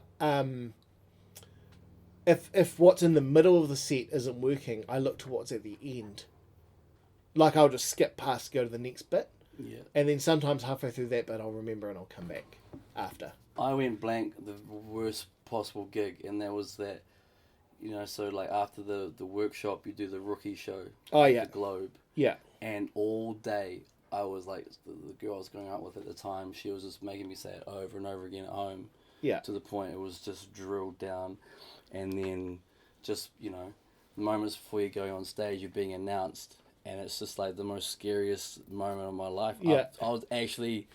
Speaker 2: if what's in the middle of the set isn't working, I look to what's at the end. Like I'll just skip past, go to the next bit.
Speaker 1: Yeah.
Speaker 2: And then sometimes halfway through that bit I'll remember and I'll come back after.
Speaker 1: I went blank the worst possible gig, and that was that, so like after the workshop, you do the rookie show.
Speaker 2: Oh,
Speaker 1: at
Speaker 2: yeah.
Speaker 1: The Globe.
Speaker 2: Yeah.
Speaker 1: And all day, I was like, the girl I was going out with at the time, she was just making me say it over and over again at home.
Speaker 2: Yeah.
Speaker 1: To the point it was just drilled down. And then just, moments before you're going on stage, you're being announced. And it's just like the most scariest moment of my life.
Speaker 2: Yeah.
Speaker 1: I was actually,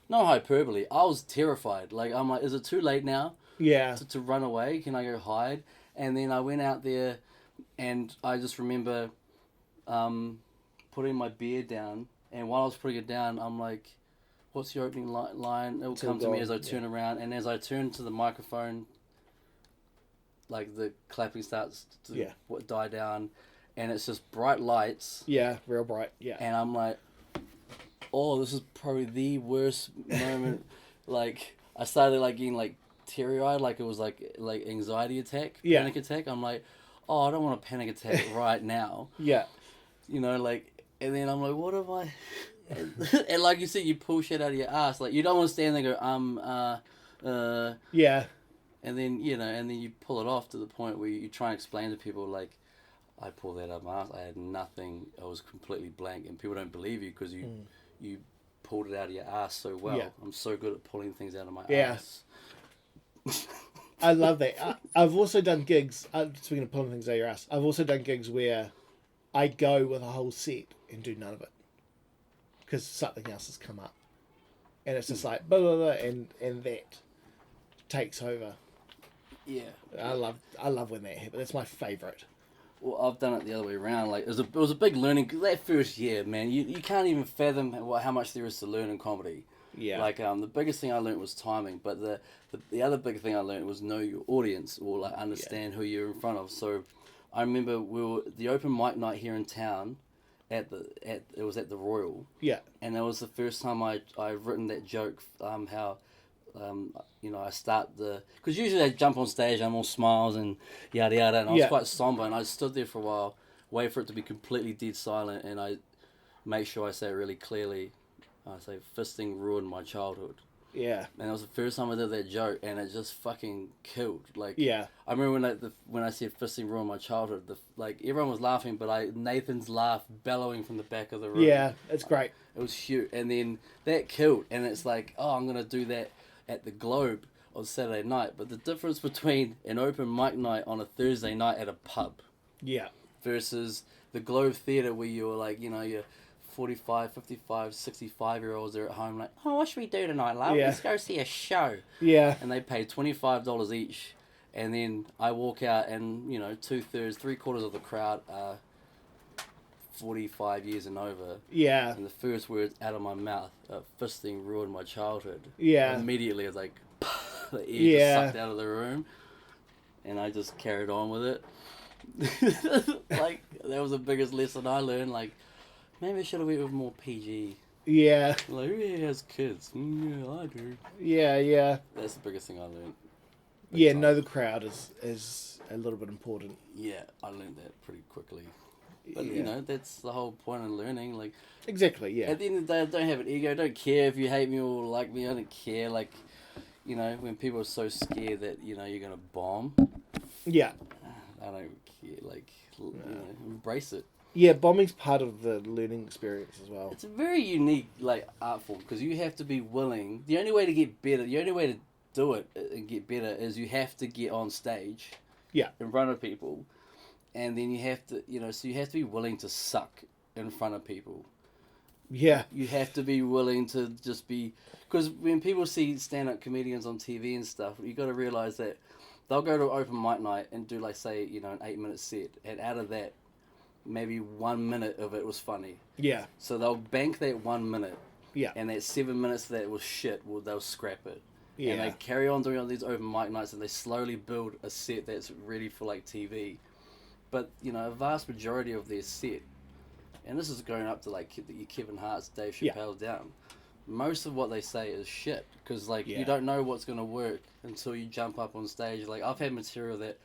Speaker 1: no hyperbole, I was terrified. Like, I'm like, is it too late now?
Speaker 2: Yeah.
Speaker 1: To run away? Can I go hide? And then I went out there, and I just remember putting my beer down. And while I was putting it down, I'm like, what's your opening line? It'll come to me as I turn around. And as I turn to the microphone, like the clapping starts to die down. And it's just bright lights.
Speaker 2: Yeah, real bright. Yeah.
Speaker 1: And I'm like, oh, this is probably the worst moment. Like, I started like getting like teary-eyed, like it was like anxiety attack, panic attack. I'm like, oh, I don't want a panic attack right now.
Speaker 2: Yeah.
Speaker 1: Like, and then I'm like, what am I? And like you said, you pull shit out of your ass. Like, you don't want to stand there and go,
Speaker 2: Yeah.
Speaker 1: And then, and then you pull it off to the point where you try and explain to people, like, I pulled that out of my ass. I had nothing. I was completely blank, and people don't believe you because you pulled it out of your ass so well.
Speaker 2: Yeah.
Speaker 1: I'm so good at pulling things out of my ass.
Speaker 2: I love that. I've also done gigs. Speaking of pulling things out of your ass, I've also done gigs where I go with a whole set and do none of it because something else has come up, and it's just like blah blah blah, and that takes over.
Speaker 1: Yeah.
Speaker 2: I love when that happens. That's my favourite.
Speaker 1: Well, I've done it the other way around. Like, it was a big learning. Cause that first year, man, you can't even fathom how much there is to learn in comedy.
Speaker 2: Yeah.
Speaker 1: Like, the biggest thing I learned was timing, but the other big thing I learned was know your audience, or like understand who you're in front of. So, I remember the open mic night here in town, it was at the Royal.
Speaker 2: Yeah.
Speaker 1: And that was the first time I've written that joke. How. I start because usually I jump on stage, I'm all smiles and yada yada, and I was quite somber, and I stood there for a while, wait for it to be completely dead silent, and I make sure I say it really clearly. I say, fisting ruined my childhood.
Speaker 2: Yeah.
Speaker 1: And it was the first time I did that joke, and it just fucking killed. Like,
Speaker 2: yeah.
Speaker 1: I remember when I said fisting ruined my childhood, everyone was laughing, but Nathan's laugh bellowing from the back of the room.
Speaker 2: Yeah, it's great.
Speaker 1: It was huge, and then that killed, and it's like, oh, I'm gonna do that at the Globe on Saturday night. But the difference between an open mic night on a Thursday night at a pub versus the Globe Theatre where you're like, you're 45, 55, 65-year-olds are at home like, oh, what should we do tonight, love? Let's go see a show.
Speaker 2: Yeah.
Speaker 1: And they pay $25 each. And then I walk out and, 2/3, 3/4 of the crowd are 45 years and over.
Speaker 2: Yeah.
Speaker 1: And the first words out of my mouth, fisting ruined my childhood.
Speaker 2: Yeah.
Speaker 1: Immediately, it's like, the air just sucked out of the room. And I just carried on with it. Like, that was the biggest lesson I learned. Like, maybe I should have went with more PG.
Speaker 2: Yeah.
Speaker 1: Like, who here has kids? Yeah, I do.
Speaker 2: Yeah.
Speaker 1: That's the biggest thing I learned.
Speaker 2: Know the crowd is a little bit important.
Speaker 1: Yeah, I learned that pretty quickly. But, that's the whole point of learning. Like,
Speaker 2: exactly, yeah.
Speaker 1: At the end of the day, I don't have an ego. I don't care if you hate me or like me. I don't care. Like, when people are so scared that, you're going to bomb.
Speaker 2: Yeah.
Speaker 1: I don't care. Like, embrace it.
Speaker 2: Yeah, bombing's part of the learning experience as well.
Speaker 1: It's a very unique, art form because you have to be willing. The only way to get better, the only way to do it and get better is you have to get on stage.
Speaker 2: Yeah.
Speaker 1: In front of people. And then you have to, so you have to be willing to suck in front of people.
Speaker 2: Yeah.
Speaker 1: You have to be willing to just be... Because when people see stand-up comedians on TV and stuff, you got to realise that they'll go to an open mic night and do, an 8-minute set. And out of that, maybe 1 minute of it was funny.
Speaker 2: Yeah.
Speaker 1: So they'll bank that 1 minute.
Speaker 2: Yeah.
Speaker 1: And that 7 minutes that was shit, they'll scrap it.
Speaker 2: Yeah.
Speaker 1: And they carry on doing all these open mic nights, and they slowly build a set that's ready for like TV. But you know, a vast majority of their set, and this is going up to like your Kevin Hart's, Dave Chappelle down. Most of what they say is shit, because like you don't know what's gonna work until you jump up on stage. Like I've had material that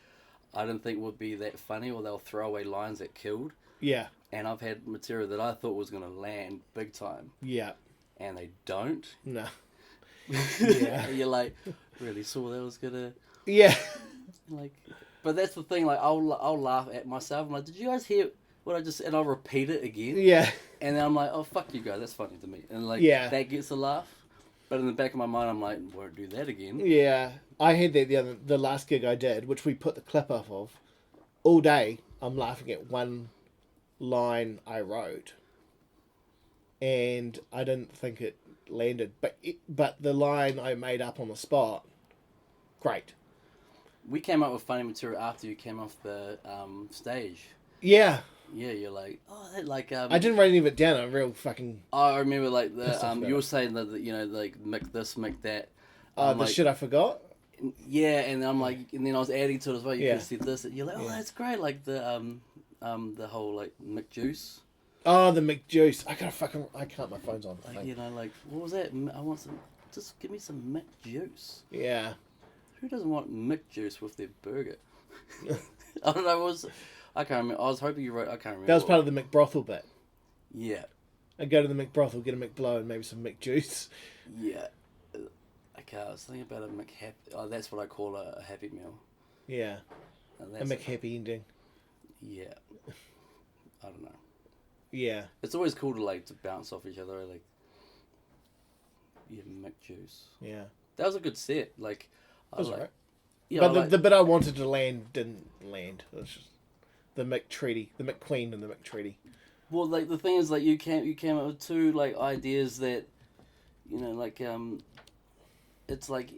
Speaker 1: I didn't think would be that funny, or they'll throw away lines that killed.
Speaker 2: Yeah.
Speaker 1: And I've had material that I thought was gonna land big time.
Speaker 2: Yeah.
Speaker 1: And they don't.
Speaker 2: No. Yeah.
Speaker 1: You're like, really saw that was gonna.
Speaker 2: Yeah.
Speaker 1: Like, but that's the thing. Like, I'll laugh at myself. I'm like, did you guys hear what I just? And I'll repeat it again.
Speaker 2: Yeah.
Speaker 1: And then I'm like, oh fuck you guys, that's funny to me. And like, that gets a laugh. But in the back of my mind, I'm like, won't do that again.
Speaker 2: Yeah. I had that the last gig I did, which we put the clip up of. All day, I'm laughing at one line I wrote, and I didn't think it landed. But the line I made up on the spot, great.
Speaker 1: We came up with funny material after you came off the stage.
Speaker 2: Yeah.
Speaker 1: Yeah, you're like, oh, that like.
Speaker 2: I didn't write any of it down. I'm real fucking.
Speaker 1: I remember like the you were saying that you know like make this, make that.
Speaker 2: The
Speaker 1: like,
Speaker 2: shit I forgot.
Speaker 1: Yeah, and I'm like, and then I was adding to it as well. You could see this. And you're like, oh, that's great. Like the whole like Mick Juice.
Speaker 2: Oh, the Mick Juice. I can't. My phone's on.
Speaker 1: Like, you know, like what was that? I want some. Just give me some Mick Juice.
Speaker 2: Yeah.
Speaker 1: Who doesn't want Mick Juice with their burger? I don't know. I can't remember. I was hoping you wrote. I can't remember.
Speaker 2: That was part of the McBrothel bit.
Speaker 1: Yeah.
Speaker 2: I'd go to the McBrothel, get a McBlow, and maybe some Mick Juice.
Speaker 1: Yeah. Okay, I was thinking about a McHappy. Oh, that's what I call a Happy Meal.
Speaker 2: Yeah. A McHappy ending.
Speaker 1: Yeah. I don't know.
Speaker 2: Yeah.
Speaker 1: It's always cool to bounce off each other. Like, yeah, Mick Juice.
Speaker 2: Yeah.
Speaker 1: That was a good set. Like,
Speaker 2: that was alright.
Speaker 1: Yeah,
Speaker 2: but the bit I wanted to land didn't land. It was just the Mick Treaty, the Mick Queen, and the Mick Treaty.
Speaker 1: Well, like the thing is, like you came up with two like ideas that, you know, like it's like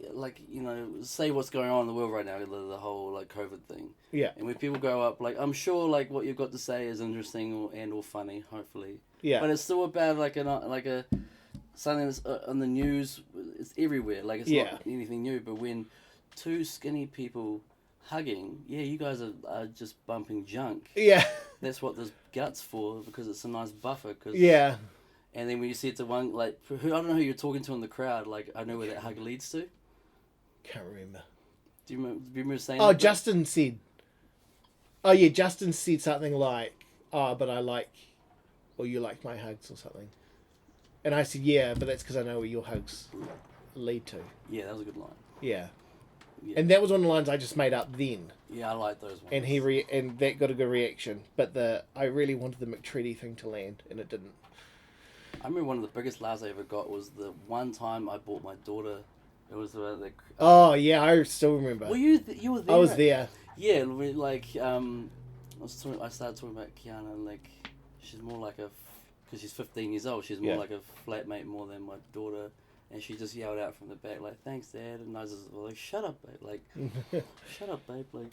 Speaker 1: you know, say what's going on in the world right now, the whole like COVID thing.
Speaker 2: Yeah.
Speaker 1: And when people go up, like I'm sure like what you've got to say is interesting or funny, hopefully.
Speaker 2: Yeah.
Speaker 1: But it's still about like a something that's on the news. It's everywhere. Like it's not anything new. But when two skinny people hugging, yeah, you guys are just bumping junk.
Speaker 2: Yeah.
Speaker 1: That's what there's guts for, because it's a nice buffer. Cause,
Speaker 2: yeah.
Speaker 1: And then when you see it to one, like, I don't know who you're talking to in the crowd, like, I know where that hug leads to.
Speaker 2: Can't remember.
Speaker 1: Do you remember saying
Speaker 2: Oh,
Speaker 1: that?
Speaker 2: Justin said. Oh, yeah, Justin said something like, oh, but I like, or you like my hugs or something. And I said, yeah, but that's because I know where your hugs lead to.
Speaker 1: Yeah, that was a good line.
Speaker 2: Yeah. And that was one of the lines I just made up then.
Speaker 1: Yeah, I like those ones.
Speaker 2: And and that got a good reaction. But I really wanted the McTreaty thing to land, and it didn't.
Speaker 1: I remember one of the biggest laughs I ever got was the one time I bought my daughter. It was about the.
Speaker 2: Oh yeah, I still remember.
Speaker 1: Well, you were there.
Speaker 2: I was there.
Speaker 1: Yeah, like I started talking about Kiana, and like she's more like because she's 15 years old. She's more like a flatmate more than my daughter. And she just yelled out from the back, like, thanks, Dad. And I was just like, shut up, babe. Like, shut up, babe. Like,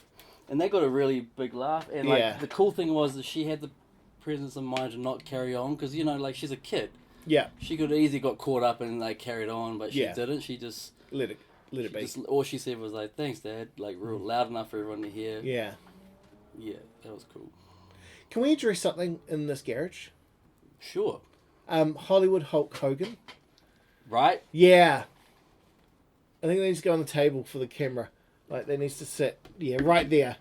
Speaker 1: and they got a really big laugh. And, like, the cool thing was that she had the presence of mind to not carry on. Because, you know, like, she's a kid.
Speaker 2: Yeah.
Speaker 1: She could easily got caught up and, like, carried on. But she didn't. She just...
Speaker 2: Let it be.
Speaker 1: All she said was, like, thanks, Dad. Like, real loud enough for everyone to hear.
Speaker 2: Yeah.
Speaker 1: Yeah, that was cool.
Speaker 2: Can we address something in this garage?
Speaker 1: Sure.
Speaker 2: Hollywood Hulk Hogan.
Speaker 1: Right?
Speaker 2: Yeah. I think they need to go on the table for the camera. Like, they needs to sit, right there.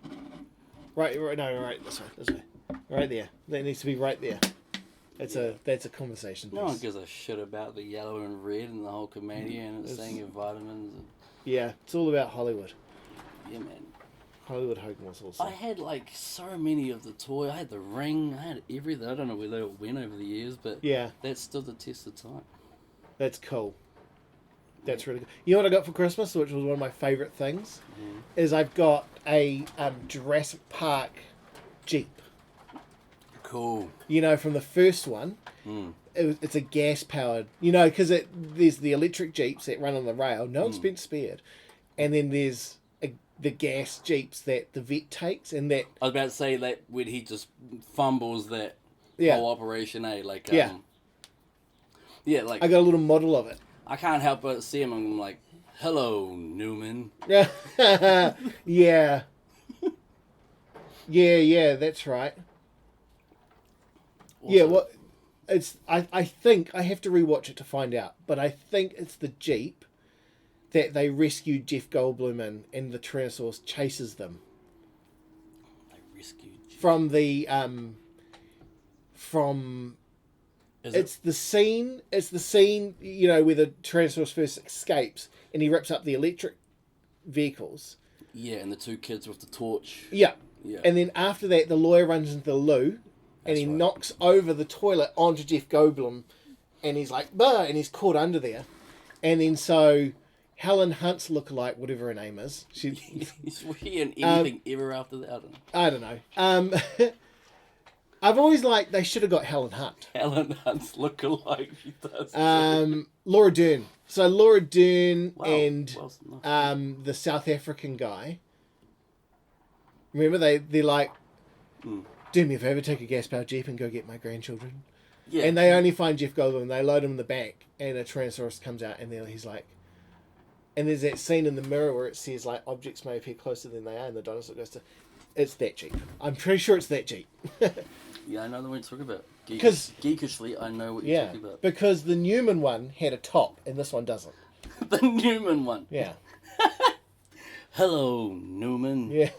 Speaker 2: Right this way. Right there. That needs to be right there. That's a conversation piece.
Speaker 1: No one gives a shit about the yellow and red and the whole Canadian and it's saying your vitamins. And...
Speaker 2: Yeah, it's all about Hollywood.
Speaker 1: Yeah, man.
Speaker 2: Hollywood Hogan was awesome.
Speaker 1: I had like so many of the toy. I had the ring. I had everything. I don't know where they all went over the years, but that stood the test of time.
Speaker 2: That's cool. That's really good. You know what I got for Christmas, which was one of my favourite things, is I've got a Jurassic Park Jeep.
Speaker 1: Cool.
Speaker 2: You know, from the first one, it's a gas-powered, because there's the electric Jeeps that run on the rail, no expense spared, and then there's the gas Jeeps that the vet takes, and that...
Speaker 1: I was about to say that when he just fumbles that whole operation, like... Yeah, like...
Speaker 2: I got a little model of it.
Speaker 1: I can't help but see him and I'm like, Hello, Newman.
Speaker 2: Yeah. Yeah. Yeah, that's right.
Speaker 1: Also,
Speaker 2: Yeah, what it's I think I have to rewatch it to find out, but I think it's the Jeep that they rescue Jeff Goldblum in, and the Tyrannosaurus chases them
Speaker 1: I rescued you.
Speaker 2: from the from it's the scene you know, where the Tyrannosaurus first escapes and he rips up the electric vehicles.
Speaker 1: Yeah, and the two kids with the torch.
Speaker 2: Yeah.
Speaker 1: Yeah.
Speaker 2: And then after that, the lawyer runs into the loo, and he knocks over the toilet onto Jeff Goldblum, and he's like, bah, and he's caught under there. And then so Helen Hunt's lookalike, whatever her name is,
Speaker 1: Is he in anything ever after that?
Speaker 2: I don't know. I've always liked they should have got Helen Hunt.
Speaker 1: Helen Hunt's lookalike. She does.
Speaker 2: Laura Dern. So Laura Dern
Speaker 1: Wow.
Speaker 2: and
Speaker 1: Well,
Speaker 2: the South African guy. Remember they're like, do me a favour, take a gas powered Jeep and go get my grandchildren.
Speaker 1: yeah.
Speaker 2: And they only find Jeff Goldblum and they load him in the back, and a Tyrannosaurus comes out, and then he's like, and there's that scene in the mirror where it says like objects may appear closer than they are, and the dinosaur goes to, it's that Jeep. I'm pretty sure it's that Jeep.
Speaker 1: Yeah, I know the one you're talking about.
Speaker 2: 'Cause-
Speaker 1: Geekishly, I know what you're
Speaker 2: Yeah,
Speaker 1: talking about.
Speaker 2: because the Newman one had a top, and this one doesn't.
Speaker 1: The Newman one.
Speaker 2: Yeah,
Speaker 1: Hello, Newman.
Speaker 2: yeah.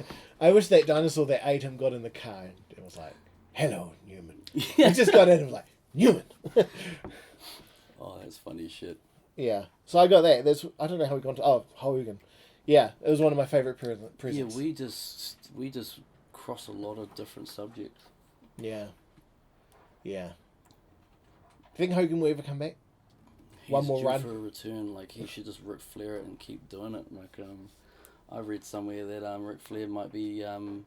Speaker 2: I wish that dinosaur that ate him got in the car and it was like, hello, Newman. He just got in and was like, Newman.
Speaker 1: Oh, that's funny as shit.
Speaker 2: Yeah. So I got that. I don't know how we got to... Oh, Hogan. Yeah, it was one of my favourite presents.
Speaker 1: Yeah, we just cross a lot of different subjects.
Speaker 2: Yeah. Yeah. Think Hogan will ever come back? One
Speaker 1: He's
Speaker 2: more
Speaker 1: due
Speaker 2: run?
Speaker 1: for a return. Like, he should just Ric Flair it and keep doing it. Like, I read somewhere that Ric Flair might be having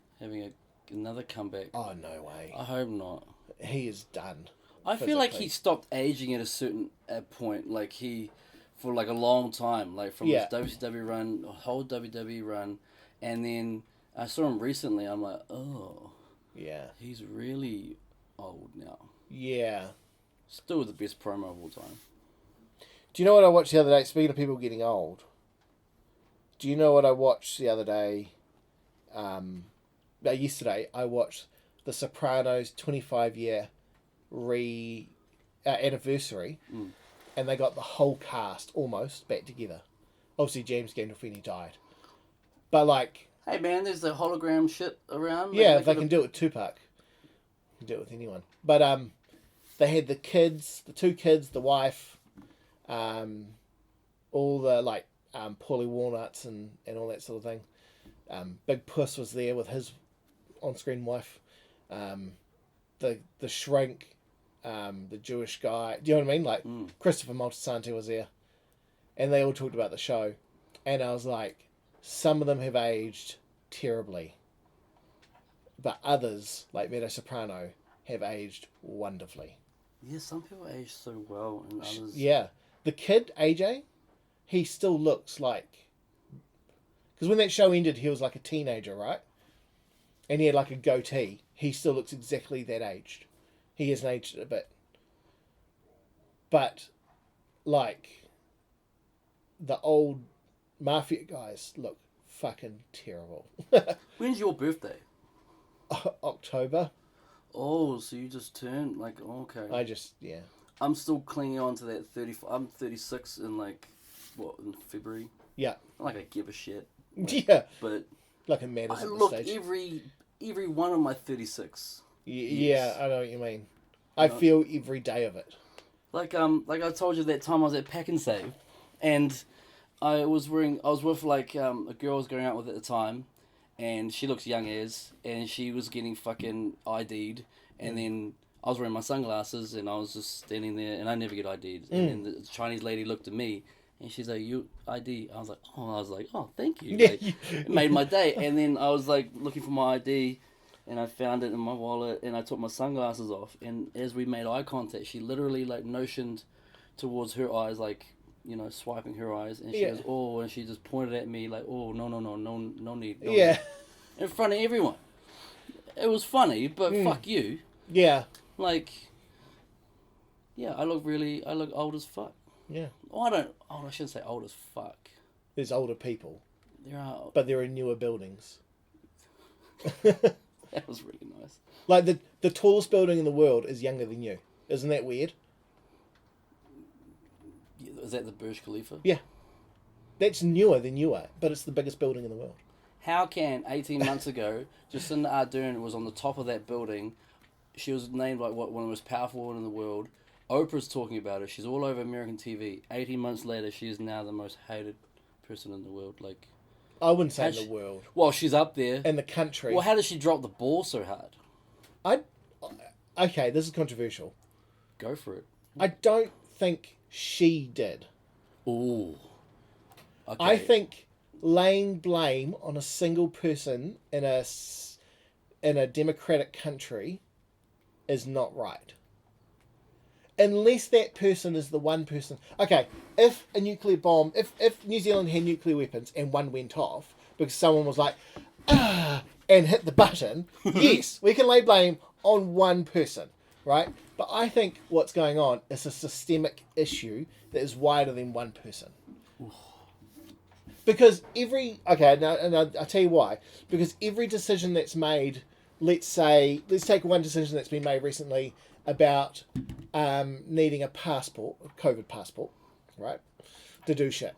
Speaker 1: another comeback.
Speaker 2: Oh, no way.
Speaker 1: I hope not.
Speaker 2: He is done.
Speaker 1: I feel like
Speaker 2: physically.
Speaker 1: he stopped aging at a certain point. Like, for like a long time. Like, from
Speaker 2: Yeah.
Speaker 1: his WCW run, whole WWE run. And then I saw him recently. I'm like, oh,
Speaker 2: Yeah.
Speaker 1: he's really old now.
Speaker 2: Yeah.
Speaker 1: Still the best promo of all time.
Speaker 2: Do you know what I watched the other day? Speaking of people getting old. Do you know what I watched the other day? Yesterday, I watched The Sopranos 25-year anniversary, and they got the whole cast almost back together. Obviously, James Gandolfini died, but like,
Speaker 1: Hey man, there's the hologram shit around.
Speaker 2: yeah, if they can do it with Tupac, they can do it with anyone. But they had the kids, the two kids, the wife, all the like Paulie Walnuts and all that sort of thing. Big Puss was there with his on-screen wife. The shrink, the Jewish guy. Do you know what I mean? Like Christopher Moltisanti was there, and they all talked about the show, and I was like, some of them have aged terribly, but others, like Vito Soprano, have aged wonderfully.
Speaker 1: Yeah, some people age so well, and others.
Speaker 2: Yeah, the kid AJ, he still looks like, because when that show ended, he was like a teenager, right? And he had like a goatee. He still looks exactly that aged. He hasn't aged a bit. But, like, the old Mafia guys look fucking terrible.
Speaker 1: When's your birthday?
Speaker 2: October.
Speaker 1: Oh, so you just turned like okay.
Speaker 2: Yeah.
Speaker 1: I'm still clinging on to that 30. I'm 36 in like in February.
Speaker 2: Yeah.
Speaker 1: Not like I give a shit.
Speaker 2: Yeah.
Speaker 1: But
Speaker 2: Like it matters
Speaker 1: I
Speaker 2: at this
Speaker 1: look
Speaker 2: stage.
Speaker 1: every one of my 36.
Speaker 2: Yeah, I know what you mean. I feel every day of it.
Speaker 1: Like I told you that time I was at Pack and Save, and I was with like a girl I was going out with at the time, and she looks young as, and she was getting fucking ID'd, and then I was wearing my sunglasses, and I was just standing there, and I never get ID'd, and then the Chinese lady looked at me, and she's like, "You ID?" I was like, "Oh, thank you." Like, it made my day, and then I was like looking for my ID. And I found it in my wallet, and I took my sunglasses off. And as we made eye contact, she literally like notioned towards her eyes, like, you know, swiping her eyes. And she goes, "Oh," and she just pointed at me like, "Oh, no need, no need." In front of everyone. It was funny, but fuck you.
Speaker 2: Yeah.
Speaker 1: Like, yeah, I look old as fuck.
Speaker 2: Yeah.
Speaker 1: Oh, I shouldn't say old as fuck.
Speaker 2: There's older people,
Speaker 1: There are.
Speaker 2: but there are newer buildings.
Speaker 1: That was really nice.
Speaker 2: Like the tallest building in the world is younger than you. Isn't that weird?
Speaker 1: Is that the Burj Khalifa?
Speaker 2: Yeah. That's newer than you are, but it's the biggest building in the world.
Speaker 1: How can 18 months ago, Jacinda Ardern was on the top of that building? She was named like one of the most powerful women in the world. Oprah's talking about her. She's all over American TV. 18 months later, she is now the most hated person in the world. Like,
Speaker 2: I wouldn't say in the world.
Speaker 1: Well, she's up there.
Speaker 2: In the country.
Speaker 1: Well, how did she drop the ball so hard?
Speaker 2: Okay, this is controversial.
Speaker 1: Go for it.
Speaker 2: I don't think she did.
Speaker 1: Ooh. Okay.
Speaker 2: I think laying blame on a single person in a democratic country is not right. Unless that person is the one person. Okay, if a nuclear bomb, if New Zealand had nuclear weapons and one went off because someone was like, and hit the button, yes, we can lay blame on one person, right? But I think what's going on is a systemic issue that is wider than one person. Because I'll tell you why. Because every decision that's made, let's take one decision that's been made recently about needing a passport, a COVID passport, right, to do shit.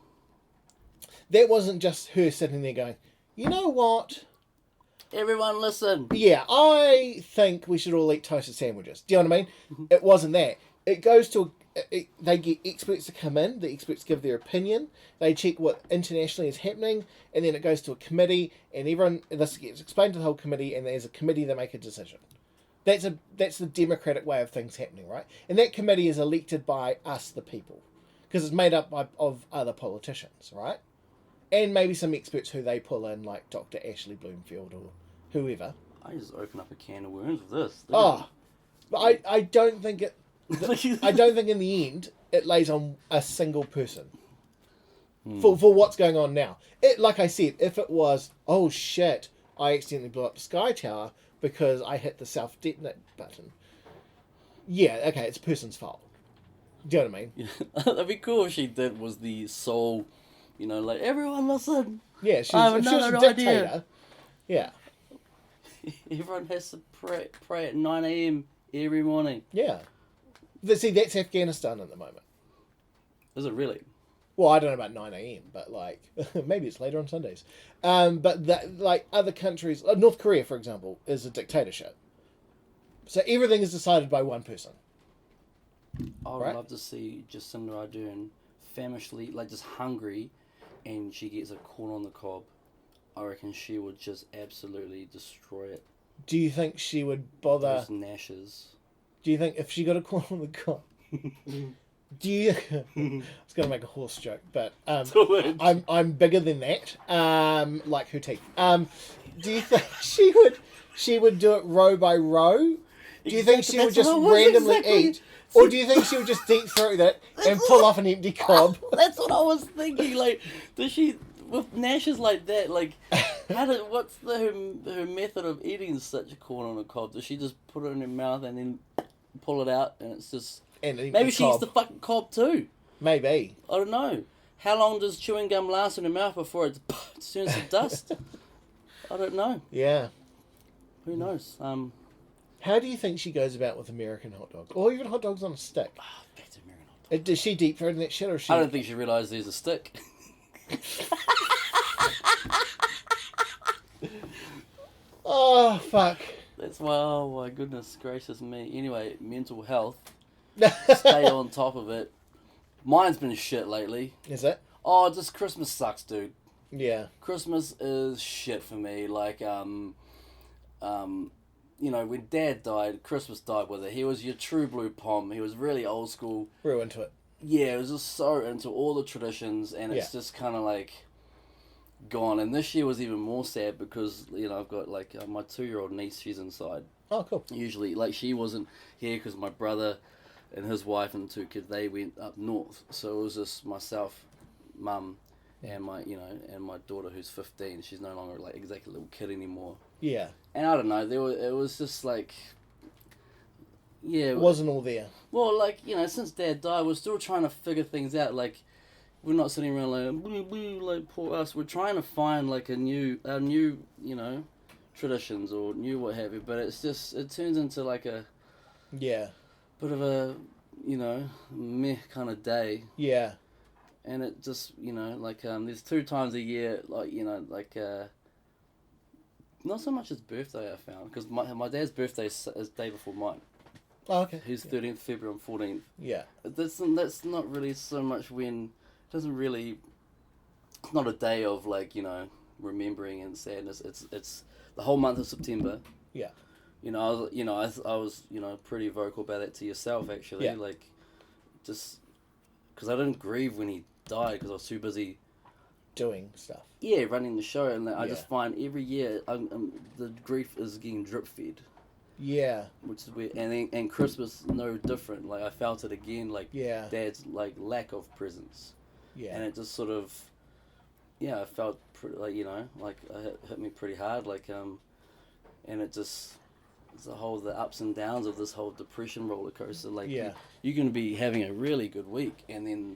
Speaker 2: That wasn't just her sitting there going, you know what?
Speaker 1: Everyone listen.
Speaker 2: Yeah, I think we should all eat toasted sandwiches. Do you know what I mean? Mm-hmm. It wasn't that. It goes to... they get experts to come in, the experts give their opinion, they check what internationally is happening, and then it goes to a committee, and this gets explained to the whole committee, and there's a committee that make a decision. That's the democratic way of things happening, right? And that committee is elected by us, the people, because it's made up of other politicians, right? And maybe some experts who they pull in, like Dr. Ashley Bloomfield or whoever.
Speaker 1: I just open up a can of worms with this.
Speaker 2: But I don't think it... I don't think in the end it lays on a single person for what's going on now. Like I said, if it was, oh shit, I accidentally blew up the Sky Tower because I hit the self-detonate button. Yeah, okay, it's a person's fault. Do you know what I mean?
Speaker 1: Yeah. That'd be cool if she was the sole, like, everyone listen.
Speaker 2: Yeah, she was a dictator. Idea. Yeah.
Speaker 1: Everyone has to pray at 9 a.m. every morning.
Speaker 2: Yeah. See, that's Afghanistan at the moment.
Speaker 1: Is it really?
Speaker 2: Well, I don't know about 9 a.m, but like maybe it's later on Sundays. But like other countries, North Korea, for example, is a dictatorship. So everything is decided by one person.
Speaker 1: I would love to see Jacinda Ardern famishly, like just hungry, and she gets a corn on the cob. I reckon she would just absolutely destroy it.
Speaker 2: Do you think she would bother?
Speaker 1: Those gnashes.
Speaker 2: Do you think if she got a corn on the cob? Do you? I was going to make a horse joke, but I'm bigger than that. Like her teeth. Do you think she would do it row by row? Do you think she would just randomly eat? Or do you think she would just deep throat it and pull off an empty cob?
Speaker 1: That's what I was thinking. Like, does she, with gnashes like that, like, what's her method of eating such a corn on a cob? Does she just put it in her mouth and then pull it out and it's just... Maybe she eats the fucking cob too.
Speaker 2: Maybe.
Speaker 1: I don't know. How long does chewing gum last in her mouth before it turns to dust? I don't know.
Speaker 2: Yeah.
Speaker 1: Who knows?
Speaker 2: How do you think she goes about with American hot dogs? Or even hot dogs on a stick?
Speaker 1: Back to American hot dogs.
Speaker 2: Does she deep throat that shit or she...
Speaker 1: I don't think she realised there's a stick.
Speaker 2: Oh, fuck.
Speaker 1: That's why, oh my goodness gracious me. Anyway, mental health. Stay on top of it. Mine's been shit lately.
Speaker 2: Is it?
Speaker 1: Oh, just Christmas sucks, dude.
Speaker 2: Yeah.
Speaker 1: Christmas is shit for me. Like, when Dad died, Christmas died with it. He was your true blue pom. He was really old school.
Speaker 2: Real into it.
Speaker 1: Yeah, it was just so into all the traditions, and it's just kind of like gone. And this year was even more sad because I've got like my 2-year-old niece. She's inside.
Speaker 2: Oh, cool.
Speaker 1: Usually, like, she wasn't here because my brother and his wife and 2 kids, they went up north. So it was just myself, mum, and my daughter who's 15. She's no longer like exactly a little kid anymore.
Speaker 2: Yeah.
Speaker 1: And I don't know. It was just like. Yeah.
Speaker 2: It wasn't all there.
Speaker 1: Well, like, since Dad died, we're still trying to figure things out. Like, we're not sitting around like, blue, blue, like poor us. We're trying to find like our new, you know, traditions or new what have you. But it's just, it turns into like a
Speaker 2: Yeah.
Speaker 1: bit of a, you know, meh kind of day.
Speaker 2: Yeah.
Speaker 1: And it just, you know, like there's 2 times a year, like, you know, like not so much his birthday I found, because my dad's birthday is the day before mine.
Speaker 2: Oh, okay.
Speaker 1: He's 13th February, I'm 14th.
Speaker 2: Yeah.
Speaker 1: That's not really so much when, it doesn't really, it's not a day of like, you know, remembering and sadness. It's the whole month of September.
Speaker 2: Yeah.
Speaker 1: You know, I was, you know, pretty vocal about that to yourself actually.
Speaker 2: Yeah.
Speaker 1: Like, just because I didn't grieve when he died because I was too busy
Speaker 2: Doing stuff.
Speaker 1: yeah, running the show, and I
Speaker 2: Yeah.
Speaker 1: just find every year the grief is getting drip fed,
Speaker 2: Yeah.
Speaker 1: which is weird. And Christmas no different. Like I felt it again, like
Speaker 2: Yeah.
Speaker 1: Dad's like lack of presence,
Speaker 2: Yeah.
Speaker 1: and it just sort of, yeah, I felt pretty, like, you know, like it hit me pretty hard, like and it just, it's the ups and downs of this whole depression roller coaster. Like
Speaker 2: Yeah.
Speaker 1: you're gonna be having a really good week, and then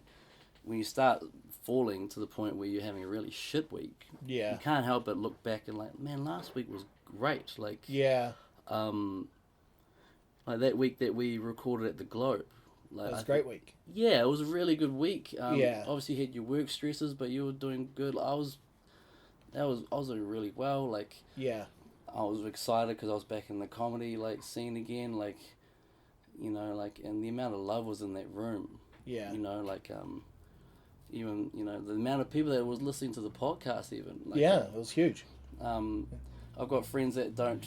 Speaker 1: when you start falling to the point where you're having a really shit week,
Speaker 2: Yeah.
Speaker 1: you can't help but look back and like, man, last week was great. Like,
Speaker 2: Yeah.
Speaker 1: like that week that we recorded at the Globe. Like,
Speaker 2: It was a great week.
Speaker 1: Yeah, it was a really good week.
Speaker 2: Yeah.
Speaker 1: Obviously, you had your work stresses, but you were doing good. I was doing really well. Like,
Speaker 2: Yeah.
Speaker 1: I was excited because I was back in the comedy like scene again. Like, you know, like, and the amount of love was in that room.
Speaker 2: Yeah.
Speaker 1: You know, like, even, you know, the amount of people that was listening to the podcast even. Like,
Speaker 2: Yeah. It was huge.
Speaker 1: I've got friends that don't,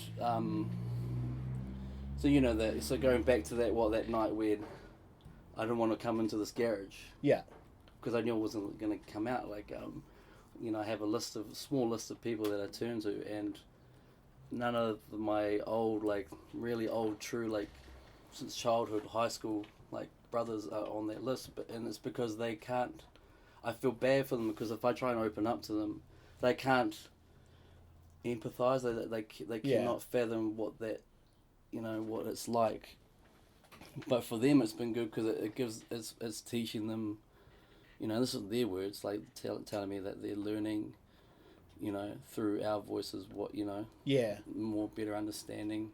Speaker 1: so you know that, so going back to that night when I didn't want to come into this garage.
Speaker 2: Yeah.
Speaker 1: Because I knew it wasn't going to come out, like, you know, I have a small list of people that I turn to, and none of my old, like, really old, true, like, since childhood, high school, like, brothers are on that list, and it's because they can't, I feel bad for them, because if I try and open up to them, they can't empathize, they
Speaker 2: Yeah.
Speaker 1: cannot fathom what that, you know, what it's like. But for them it's been good, because it gives, it's teaching them, you know, this is their words, like telling me that they're learning, you know, through our voices, what, you know,
Speaker 2: Yeah.
Speaker 1: more better understanding,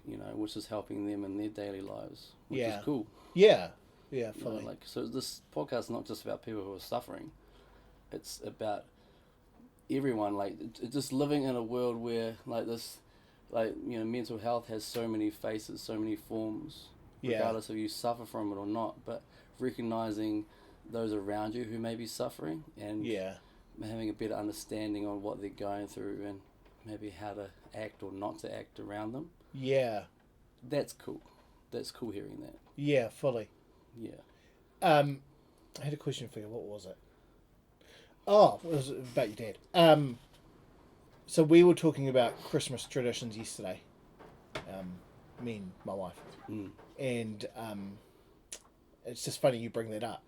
Speaker 1: you know, which is helping them in their daily lives, which
Speaker 2: Yeah.
Speaker 1: is cool.
Speaker 2: Yeah. Yeah.
Speaker 1: You know,
Speaker 2: Fully.
Speaker 1: like, so this podcast is not just about people who are suffering, it's about everyone, like, just living in a world where, like, this, like, you know, mental health has so many faces, so many forms,
Speaker 2: Yeah.
Speaker 1: regardless of you suffer from it or not, but recognizing those around you who may be suffering, and
Speaker 2: Yeah.
Speaker 1: having a better understanding on what they're going through, and maybe how to act or not to act around them.
Speaker 2: Yeah.
Speaker 1: That's cool. That's cool hearing that.
Speaker 2: Yeah. Fully.
Speaker 1: Yeah.
Speaker 2: I had a question for you. What was it? Oh, it was about your dad. So we were talking about Christmas traditions yesterday. Me and my wife. And it's just funny you bring that up.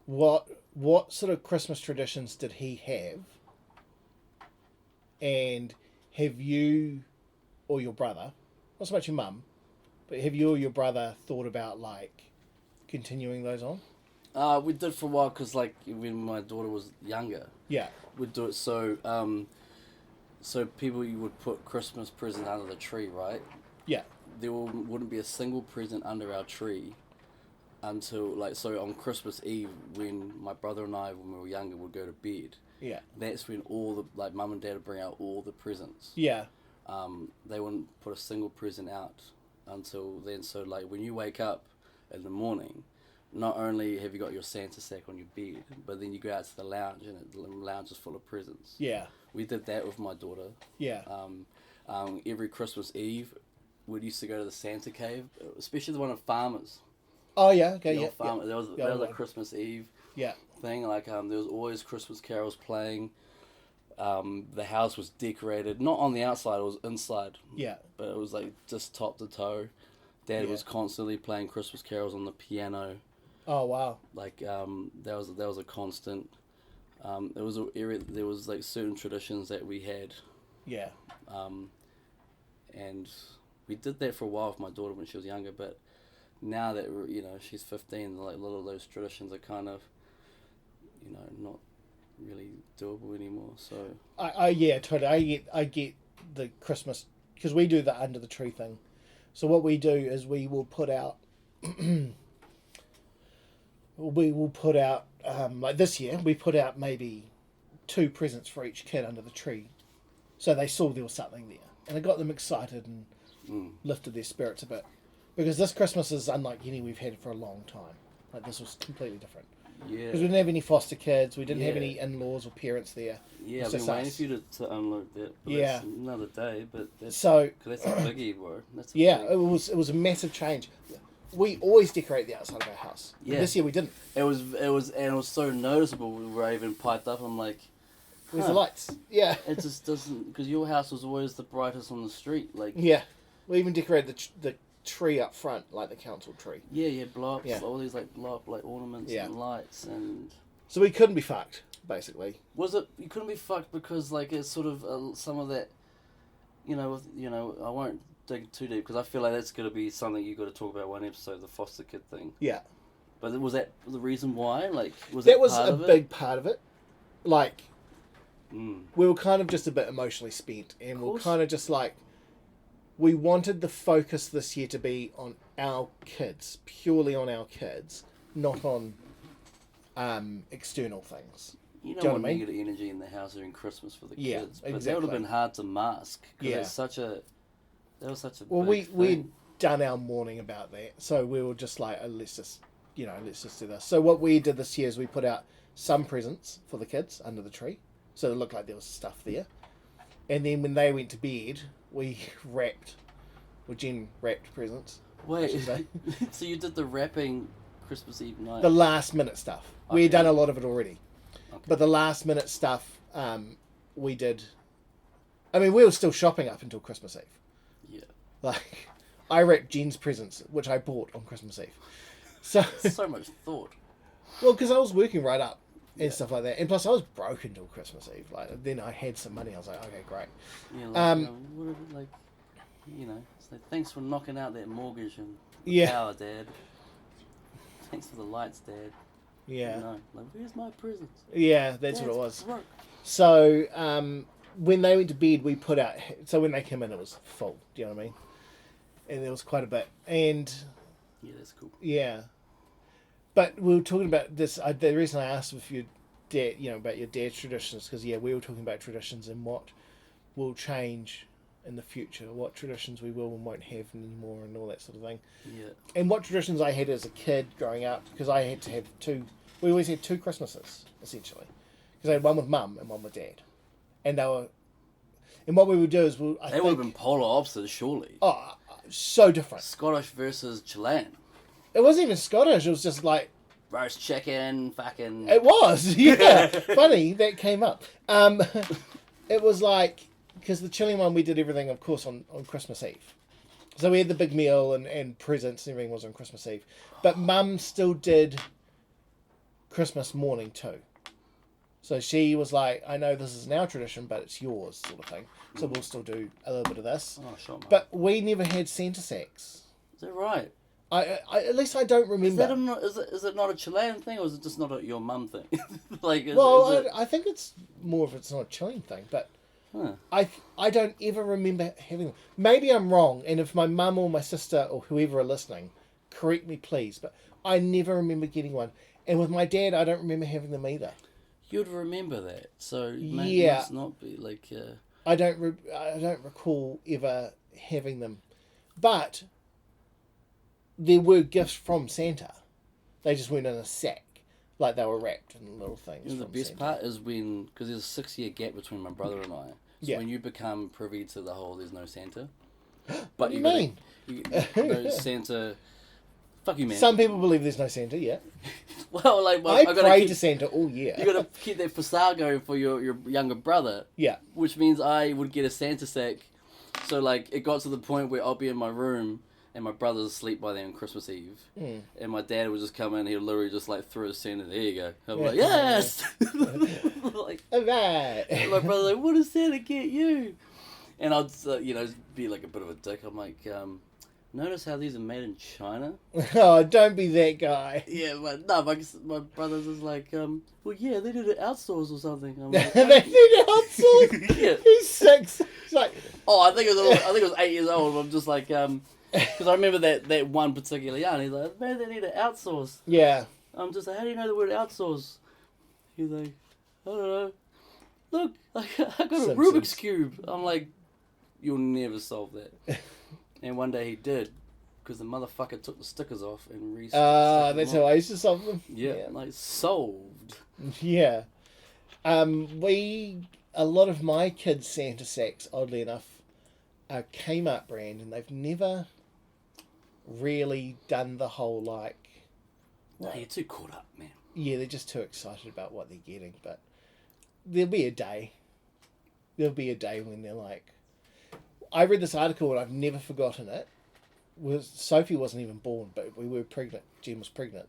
Speaker 2: What sort of Christmas traditions did he have? And have you or your brother, not so much your mum, but have you or your brother thought about, like, continuing those on?
Speaker 1: We did for a while, because, like, when my daughter was younger,
Speaker 2: Yeah.
Speaker 1: we'd do it so people, you would put Christmas present under the tree, right?
Speaker 2: Yeah.
Speaker 1: There wouldn't be a single present under our tree until, like, so on Christmas Eve, when my brother and I, when we were younger, would go to bed.
Speaker 2: Yeah.
Speaker 1: That's when all the, like, mum and dad would bring out all the presents.
Speaker 2: Yeah.
Speaker 1: They wouldn't put a single present out until then. So, like, when you wake up in the morning, not only have you got your Santa sack on your bed, but then you go out to the lounge, and the lounge is full of presents.
Speaker 2: Yeah.
Speaker 1: We did that with my daughter.
Speaker 2: Yeah.
Speaker 1: Every Christmas Eve, we used to go to the Santa cave, especially the one of Farmers.
Speaker 2: Oh yeah. Okay.
Speaker 1: The
Speaker 2: Yeah.
Speaker 1: old Farmer,
Speaker 2: Yeah.
Speaker 1: That was
Speaker 2: old
Speaker 1: a
Speaker 2: one.
Speaker 1: Christmas Eve
Speaker 2: Yeah.
Speaker 1: thing. Like, there was always Christmas carols playing. The house was decorated, not on the outside, it was inside.
Speaker 2: Yeah.
Speaker 1: But it was like just top to toe. Dad
Speaker 2: Yeah.
Speaker 1: was constantly playing Christmas carols on the piano.
Speaker 2: Oh wow.
Speaker 1: Like, that was a constant. There was there was like certain traditions that we had,
Speaker 2: Yeah.
Speaker 1: and we did that for a while with my daughter when she was younger. But now that you know she's 15, like a lot of those traditions are kind of not really doable anymore. So
Speaker 2: Yeah, totally. I get the Christmas, because we do the under the tree thing. So what we do is we will put out like this year we put out maybe 2 presents for each kid under the tree, so they saw there was something there, and it got them excited and lifted their spirits a bit, because this Christmas is unlike any we've had for a long time. Like, this was completely different.
Speaker 1: Yeah.
Speaker 2: Because we didn't have any foster kids, we didn't have
Speaker 1: Yeah.
Speaker 2: any in-laws or parents there.
Speaker 1: Yeah,
Speaker 2: It's
Speaker 1: I've been
Speaker 2: just
Speaker 1: waiting
Speaker 2: us.
Speaker 1: for you to unload that. But
Speaker 2: Yeah.
Speaker 1: that's another day. But that's,
Speaker 2: So
Speaker 1: 'cause that's a biggie, bro. That's a
Speaker 2: yeah,
Speaker 1: big-
Speaker 2: it was a massive change. We always decorate the outside of our house.
Speaker 1: Yeah.
Speaker 2: This year we didn't.
Speaker 1: It was so noticeable. We were even piped up. I'm like,
Speaker 2: Where's
Speaker 1: huh.
Speaker 2: the lights? Yeah.
Speaker 1: It just doesn't, because your house was always the brightest on the street. Like,
Speaker 2: Yeah. We even decorated the tree up front, like the council tree.
Speaker 1: yeah, blow up
Speaker 2: Yeah.
Speaker 1: all these like blow up like ornaments
Speaker 2: Yeah.
Speaker 1: and lights. And
Speaker 2: So we couldn't be fucked, basically.
Speaker 1: was it, you couldn't be fucked because like it's sort of some of that, I won't dig too deep because I feel like that's going to be something you got to talk about one episode, the foster kid thing.
Speaker 2: Yeah.
Speaker 1: But was that the reason why? Like, was
Speaker 2: That
Speaker 1: that
Speaker 2: was
Speaker 1: part
Speaker 2: a
Speaker 1: of
Speaker 2: big part of it. Like,
Speaker 1: Mm.
Speaker 2: we were kind of just a bit emotionally spent, and we were
Speaker 1: Course.
Speaker 2: kind of just like, we wanted the focus this year to be on our kids, purely on our kids, not on external things.
Speaker 1: You
Speaker 2: Do
Speaker 1: know
Speaker 2: you know
Speaker 1: what
Speaker 2: what I mean?
Speaker 1: negative energy in the house during Christmas for the
Speaker 2: Yeah,
Speaker 1: kids, but that would
Speaker 2: exactly.
Speaker 1: have been hard to mask. 'Cause
Speaker 2: Yeah.
Speaker 1: it's that was such a
Speaker 2: Well,
Speaker 1: big
Speaker 2: we'd
Speaker 1: thing.
Speaker 2: done our mourning about that, so we were just like, let's just do this. So what we did this year is we put out some presents for the kids under the tree, so it looked like there was stuff there. And then when they went to bed, we Jen wrapped presents.
Speaker 1: Wait,
Speaker 2: should say.
Speaker 1: so you did the wrapping Christmas Eve night?
Speaker 2: The last minute stuff. We had
Speaker 1: Okay.
Speaker 2: done a lot of it already.
Speaker 1: Okay.
Speaker 2: But the last minute stuff, we did. I mean, we were still shopping up until Christmas Eve.
Speaker 1: Yeah.
Speaker 2: Like, I wrapped Jen's presents, which I bought on Christmas Eve. So,
Speaker 1: So much thought.
Speaker 2: well, because I was working right up and
Speaker 1: Yeah.
Speaker 2: stuff like that. And plus, I was broke until Christmas Eve. Like, then I had some money. I was like, okay, great.
Speaker 1: Yeah, like, what if, like, it's like, thanks for knocking out that mortgage and
Speaker 2: Yeah.
Speaker 1: power, Dad. Thanks for the lights, Dad.
Speaker 2: Yeah.
Speaker 1: Like, where's my presents?
Speaker 2: Yeah, that's what
Speaker 1: Dad's
Speaker 2: it was.
Speaker 1: broke.
Speaker 2: So, when they went to bed, we put out. So when they came in, it was full. Do you know what I mean? And there was quite a bit. And
Speaker 1: Yeah, that's cool.
Speaker 2: yeah, but we were talking about this. The reason I asked if your dad, about your dad's traditions, because we were talking about traditions and what will change in the future, what traditions we will and won't have anymore, and all that sort of thing.
Speaker 1: Yeah.
Speaker 2: And what traditions I had as a kid growing up, because I had to have 2. We always had 2 Christmases essentially, because I had one with Mum and one with Dad, and they were. And what we would do is
Speaker 1: They would have been polar opposites, surely.
Speaker 2: so different.
Speaker 1: Scottish versus Chilean.
Speaker 2: It wasn't even Scottish. It was just like.
Speaker 1: Roast chicken, fucking.
Speaker 2: It was, yeah. Funny that came up. It was like, because the Chilean one we did everything, of course, on Christmas Eve. So we had the big meal and presents and everything was on Christmas Eve. But Mum still did Christmas morning too. So she was like, I know this is our tradition, but it's yours, sort of thing. So we'll still do a little bit of this.
Speaker 1: Oh, sure, mate.
Speaker 2: But we never had Santa sacks.
Speaker 1: Is that right?
Speaker 2: I at least I don't remember.
Speaker 1: Is it not a Chilean thing, or is it just not your mum thing? Like, is
Speaker 2: Well,
Speaker 1: it,
Speaker 2: I think it's more of it's not a Chilean thing, but
Speaker 1: huh.
Speaker 2: I don't ever remember having them. Maybe I'm wrong, and if my mum or my sister or whoever are listening, correct me please, but I never remember getting one. And with my dad, I don't remember having them either.
Speaker 1: You'd remember that, so
Speaker 2: Yeah.
Speaker 1: must not be like.
Speaker 2: I don't recall ever having them, but there were gifts from Santa. They just weren't in a sack, like they were wrapped in little things.
Speaker 1: The
Speaker 2: from
Speaker 1: best
Speaker 2: Santa.
Speaker 1: part is when, because there's a 6-year gap between my brother and I. So
Speaker 2: Yeah.
Speaker 1: when you become privy to the whole, there's no Santa.
Speaker 2: What do you mean?
Speaker 1: No Santa. Fuck you, man.
Speaker 2: Some people believe there's no Santa. Yeah,
Speaker 1: Well, like
Speaker 2: I
Speaker 1: gotta
Speaker 2: pray
Speaker 1: keep,
Speaker 2: to Santa all year.
Speaker 1: You gotta keep that facade going for your younger brother.
Speaker 2: Yeah.
Speaker 1: Which means I would get a Santa sack. So like it got to the point where I'll be in my room and my brother's asleep by then on Christmas Eve.
Speaker 2: Mm.
Speaker 1: And my dad would just come in, he'd literally just like throw his Santa, there you go. I'm like, yes! Like,
Speaker 2: All right.
Speaker 1: my brother's like, what does Santa get you? And I'd, be like a bit of a dick. I'm like, notice how these are made in China?
Speaker 2: Oh, don't be that guy.
Speaker 1: Yeah, but no, my brother's is like, well, yeah, they did it outsource or something. I'm
Speaker 2: They
Speaker 1: like,
Speaker 2: did outsource.
Speaker 1: yeah.
Speaker 2: He's 6. He's like,
Speaker 1: Oh, I think it was 8 years old. I'm just like, because I remember that one particular yarn. He's like, man, they need to outsource.
Speaker 2: yeah.
Speaker 1: I'm just like, how do you know the word outsource? He's like, I don't know. Look, I got a
Speaker 2: Simpsons.
Speaker 1: Rubik's Cube. I'm like, you'll never solve that. And one day he did, because the motherfucker took the stickers off and
Speaker 2: That's how I used to solve them.
Speaker 1: Yeah, like solved.
Speaker 2: Yeah. A lot of my kids' Santa sacks, oddly enough, are Kmart brand, and they've never really done the whole, like...
Speaker 1: No, you're too caught up, man.
Speaker 2: Yeah, they're just too excited about what they're getting, but there'll be a day. There'll be a day when they're like... I read this article and I've never forgotten it. Sophie wasn't even born, but we were pregnant. Jen was pregnant.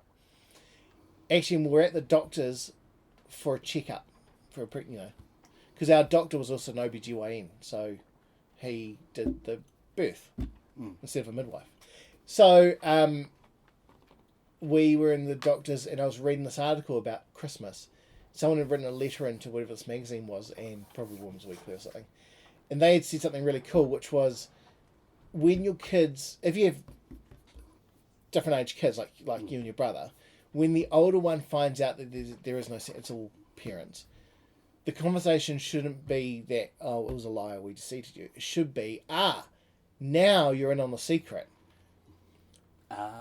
Speaker 2: Actually, we were at the doctor's for a checkup, because our doctor was also an OBGYN, so he did the birth instead of a midwife. So we were in the doctor's, and I was reading this article about Christmas. Someone had written a letter into whatever this magazine was, and probably Women's Weekly or something, and they had said something really cool, which was, when your kids, if you have different age kids like you and your brother, when the older one finds out that there is no, it's all parents, the conversation shouldn't be that, oh, it was a lie, we deceived you. It should be, now you're in on the secret.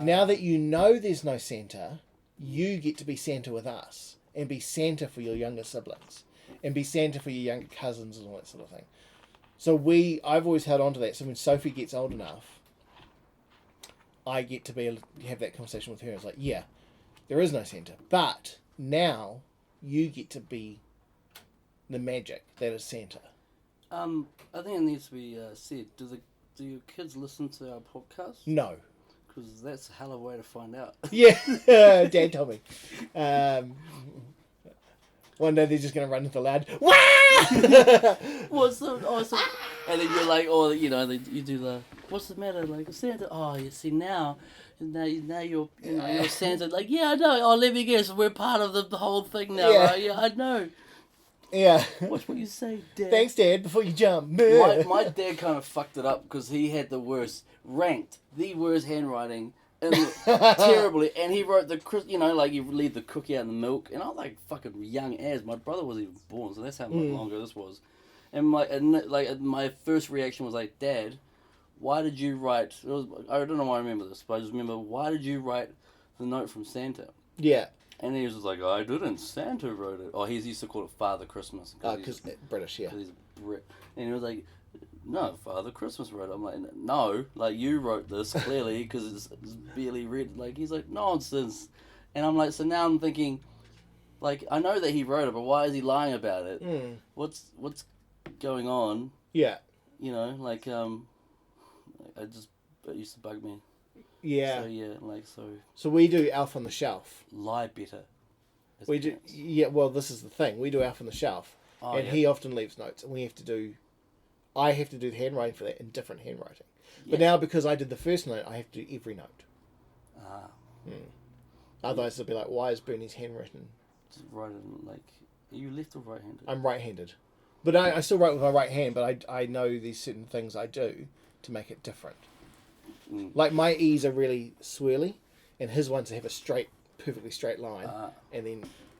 Speaker 2: Now that you know there's no Santa, you get to be Santa with us, and be Santa for your younger siblings, and be Santa for your younger cousins and all that sort of thing. So I've always held on to that. So when Sophie gets old enough, I get to be able to have that conversation with her. It's like, yeah, there is no Santa, but now you get to be the magic that is Santa.
Speaker 1: I think it needs to be said. Do your kids listen to our podcast?
Speaker 2: No.
Speaker 1: Because that's a hell of a way to find out.
Speaker 2: Yeah, Dad told me. One day they're just going to run into the loud, wah!
Speaker 1: What's the awesome? And then you're like, oh, you know, you do the, what's the matter? Like, Santa, oh, you see now you're Santa. Like, yeah, I know. Oh, let me guess, we're part of the whole thing now,
Speaker 2: Yeah.
Speaker 1: right? Yeah, I know.
Speaker 2: Yeah.
Speaker 1: Watch what you say, Dad.
Speaker 2: Thanks, Dad, before you jump.
Speaker 1: My dad kind of fucked it up because he had the worst handwriting. And terribly, and he wrote like you leave the cookie out in the milk, and I was like fucking young as my brother wasn't even born, so that's how much longer this was. And my first reaction was like, Dad, why did you write? I don't know why I remember this, but I just remember, why did you write the note from Santa?
Speaker 2: Yeah.
Speaker 1: And he was just like, I didn't. Santa wrote it. Oh, he used to call it Father Christmas.
Speaker 2: Because British, yeah.
Speaker 1: Because he's a Brit, and he was like, no, Father Christmas wrote it. I'm like, no, like, you wrote this, clearly, because it's barely read. Like, he's like, nonsense. And I'm like, so now I'm thinking, like, I know that he wrote it, but why is he lying about it? What's going on?
Speaker 2: Yeah.
Speaker 1: You know, like, it used to bug me.
Speaker 2: Yeah.
Speaker 1: So, yeah, like, so...
Speaker 2: So we do Elf on the Shelf.
Speaker 1: Lie better.
Speaker 2: We do, yeah, well, this is the thing. We do Elf on the Shelf, and he often leaves notes, and I have to do the handwriting for that in different handwriting. Yeah. But now, because I did the first note, I have to do every note. Otherwise, it'll be like, why is Bernie's handwritten?
Speaker 1: Just write it like... Are you left or right-handed?
Speaker 2: I'm right-handed. But I still write with my right hand, but I know these certain things I do to make it different. Like, my E's are really swirly, and his ones have a perfectly straight line, and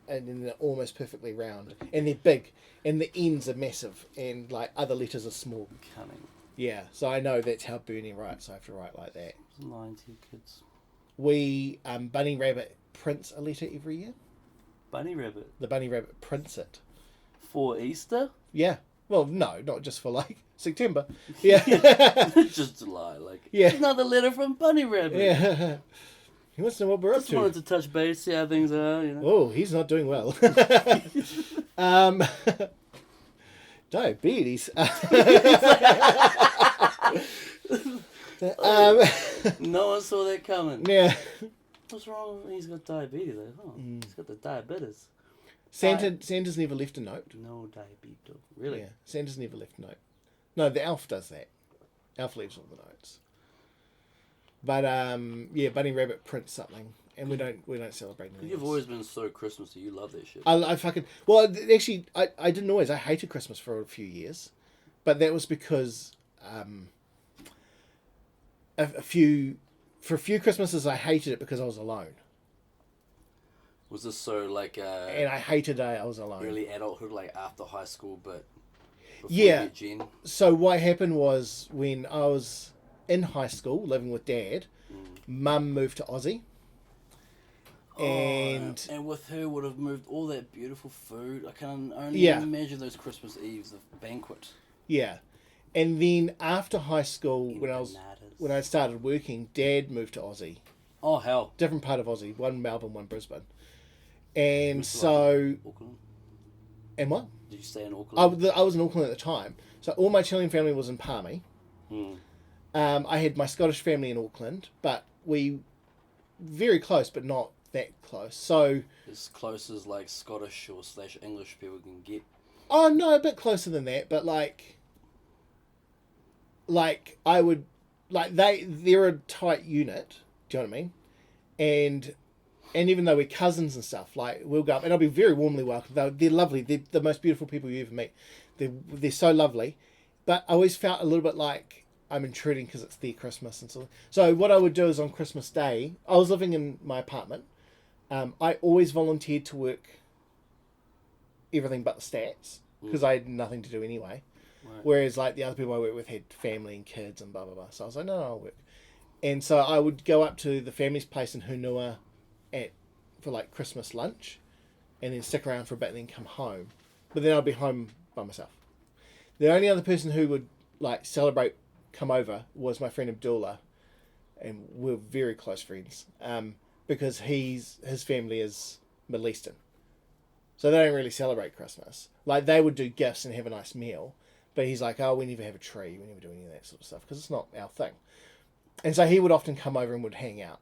Speaker 2: then they're almost perfectly round, and they're big, and the ends are massive, and like other letters are small.
Speaker 1: Cunning.
Speaker 2: Yeah, so I know that's how Bernie writes, so I have to write like that.
Speaker 1: Lying to your kids.
Speaker 2: We, Bunny Rabbit prints a letter every year.
Speaker 1: Bunny Rabbit?
Speaker 2: The Bunny Rabbit prints it.
Speaker 1: For Easter?
Speaker 2: Yeah. Well, no, not just for like September. Yeah.
Speaker 1: Just July, like,
Speaker 2: yeah.
Speaker 1: Another letter from Bunny Rabbit.
Speaker 2: Yeah. He wants to know what we're up to.
Speaker 1: Just wanted to touch base, see how things are, you know.
Speaker 2: Oh, he's not doing well. Diabetes.
Speaker 1: No one saw that coming.
Speaker 2: Yeah.
Speaker 1: What's wrong? He's got diabetes. Like, he's got the diabetes.
Speaker 2: Santa's never left a note.
Speaker 1: No diabetes. Really?
Speaker 2: Yeah. Santa's never left a note. No, the elf does that. Elf leaves all the notes. But yeah, bunny rabbit print something, and we don't celebrate New Year's.
Speaker 1: You've always been so Christmassy. You love that shit.
Speaker 2: I fucking actually I didn't always. I hated Christmas for a few years, but that was because a few Christmases I hated it because I was alone.
Speaker 1: Was this so like
Speaker 2: And I hated I was alone.
Speaker 1: early adulthood, like after high school, but before
Speaker 2: Yeah.
Speaker 1: you met Jen?
Speaker 2: So what happened was when I was in high school living with Dad, Mum moved to Aussie. And
Speaker 1: with her would have moved all that beautiful food. I can only
Speaker 2: Yeah.
Speaker 1: imagine those Christmas Eves, the banquet.
Speaker 2: yeah. And then after high school
Speaker 1: Empanadas.
Speaker 2: when I started working, Dad moved to Aussie.
Speaker 1: Oh hell!
Speaker 2: Different part of Aussie, one Melbourne, one Brisbane. And
Speaker 1: Moved to,
Speaker 2: so
Speaker 1: Auckland?
Speaker 2: and what?
Speaker 1: Did you stay in Auckland?
Speaker 2: I was in Auckland at the time. So all my Chilean family was in Palmy. I had my Scottish family in Auckland, but we very close, but not that close. So
Speaker 1: As close as like Scottish or / English people can get.
Speaker 2: oh no, a bit closer than that, but like I would they're a tight unit. Do you know what I mean? And even though we're cousins and stuff, like we'll go up and I'll be very warmly welcomed. They're lovely. They're the most beautiful people you ever meet. They're so lovely, but I always felt a little bit like I'm intruding because it's their Christmas and so. So what I would do is on Christmas Day, I was living in my apartment. I always volunteered to work everything but the stats because I had nothing to do anyway.
Speaker 1: Right.
Speaker 2: Whereas like the other people I worked with had family and kids and blah blah blah. So I was like, no, I'll work. And so I would go up to the family's place in Hunua for like Christmas lunch, and then stick around for a bit and then come home. But then I'd be home by myself. The only other person who would like come over was my friend Abdullah, and we're very close friends. Because his family is Middle Eastern, so they don't really celebrate Christmas. Like they would do gifts and have a nice meal, but he's like, oh, we never have a tree, we never do any of that sort of stuff because it's not our thing. And so he would often come over and would hang out.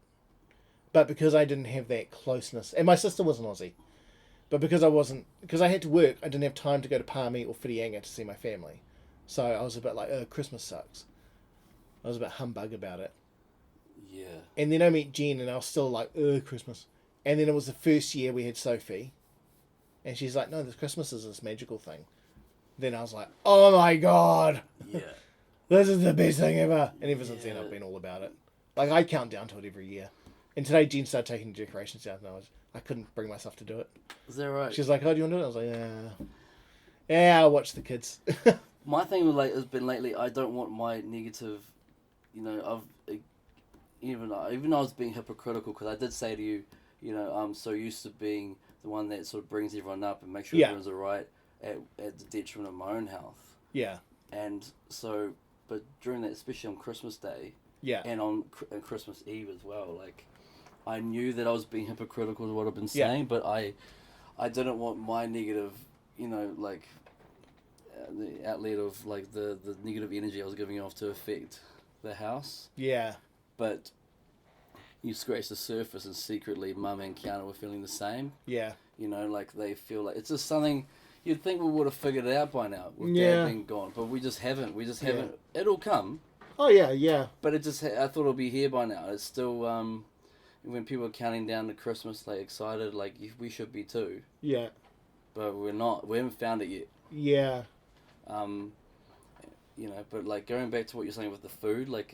Speaker 2: But because I didn't have that closeness, and my sister was an Aussie, but because I had to work, I didn't have time to go to Palmy or Whitianga to see my family. So I was a bit like, oh, Christmas sucks. I was a bit humbug about it.
Speaker 1: Yeah.
Speaker 2: And then I met Jen and I was still like, oh, Christmas. And then it was the first year we had Sophie. And she's like, no, this Christmas is this magical thing. Then I was like, oh my God.
Speaker 1: Yeah.
Speaker 2: This is the best thing ever. And ever since then I've been all about it. Like I count down to it every year. And today Jen started taking the decorations down and I couldn't bring myself to do it.
Speaker 1: Is that right?
Speaker 2: She's like, oh, do you want to do it? I was like, yeah. Yeah, I'll watch the kids.
Speaker 1: My thing with has been lately, I don't want my negative, even though I was being hypocritical because I did say to you, I'm so used to being the one that sort of brings everyone up and makes sure everyone's alright at the detriment of my own health.
Speaker 2: Yeah.
Speaker 1: And so, but during that, especially on Christmas Day, and on Christmas Eve as well, like, I knew that I was being hypocritical to what I've been saying, but I didn't want my negative, the outlet of like the negative energy I was giving off to affect the house.
Speaker 2: Yeah.
Speaker 1: But you scratch the surface and secretly Mum and Kiana were feeling the same.
Speaker 2: Yeah.
Speaker 1: Like they feel like it's just something you'd think we would have figured it out by now with Dad being gone, but we just haven't. Haven't. It'll come.
Speaker 2: Oh yeah, yeah.
Speaker 1: But I thought it'll be here by now. It's still when people are counting down to Christmas, like excited, like we should be too.
Speaker 2: Yeah.
Speaker 1: But we're not. We haven't found it yet.
Speaker 2: Yeah.
Speaker 1: But like going back to what you're saying with the food, like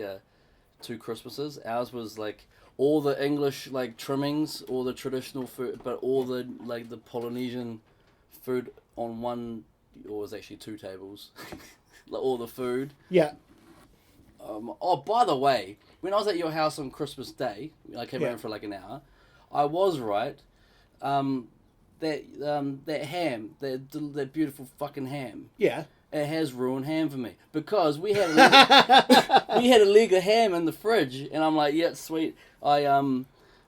Speaker 1: 2 Christmases, ours was like all the English like trimmings, all the traditional food, but all the like the Polynesian food on one, or it was actually 2 tables, like all the food.
Speaker 2: Yeah.
Speaker 1: By the way, when I was at your house on Christmas Day, I came around for like an hour, I was right. That ham, that beautiful fucking ham.
Speaker 2: Yeah.
Speaker 1: It has ruined ham for me because we had a leg of ham in the fridge, and I'm like, yeah, sweet. I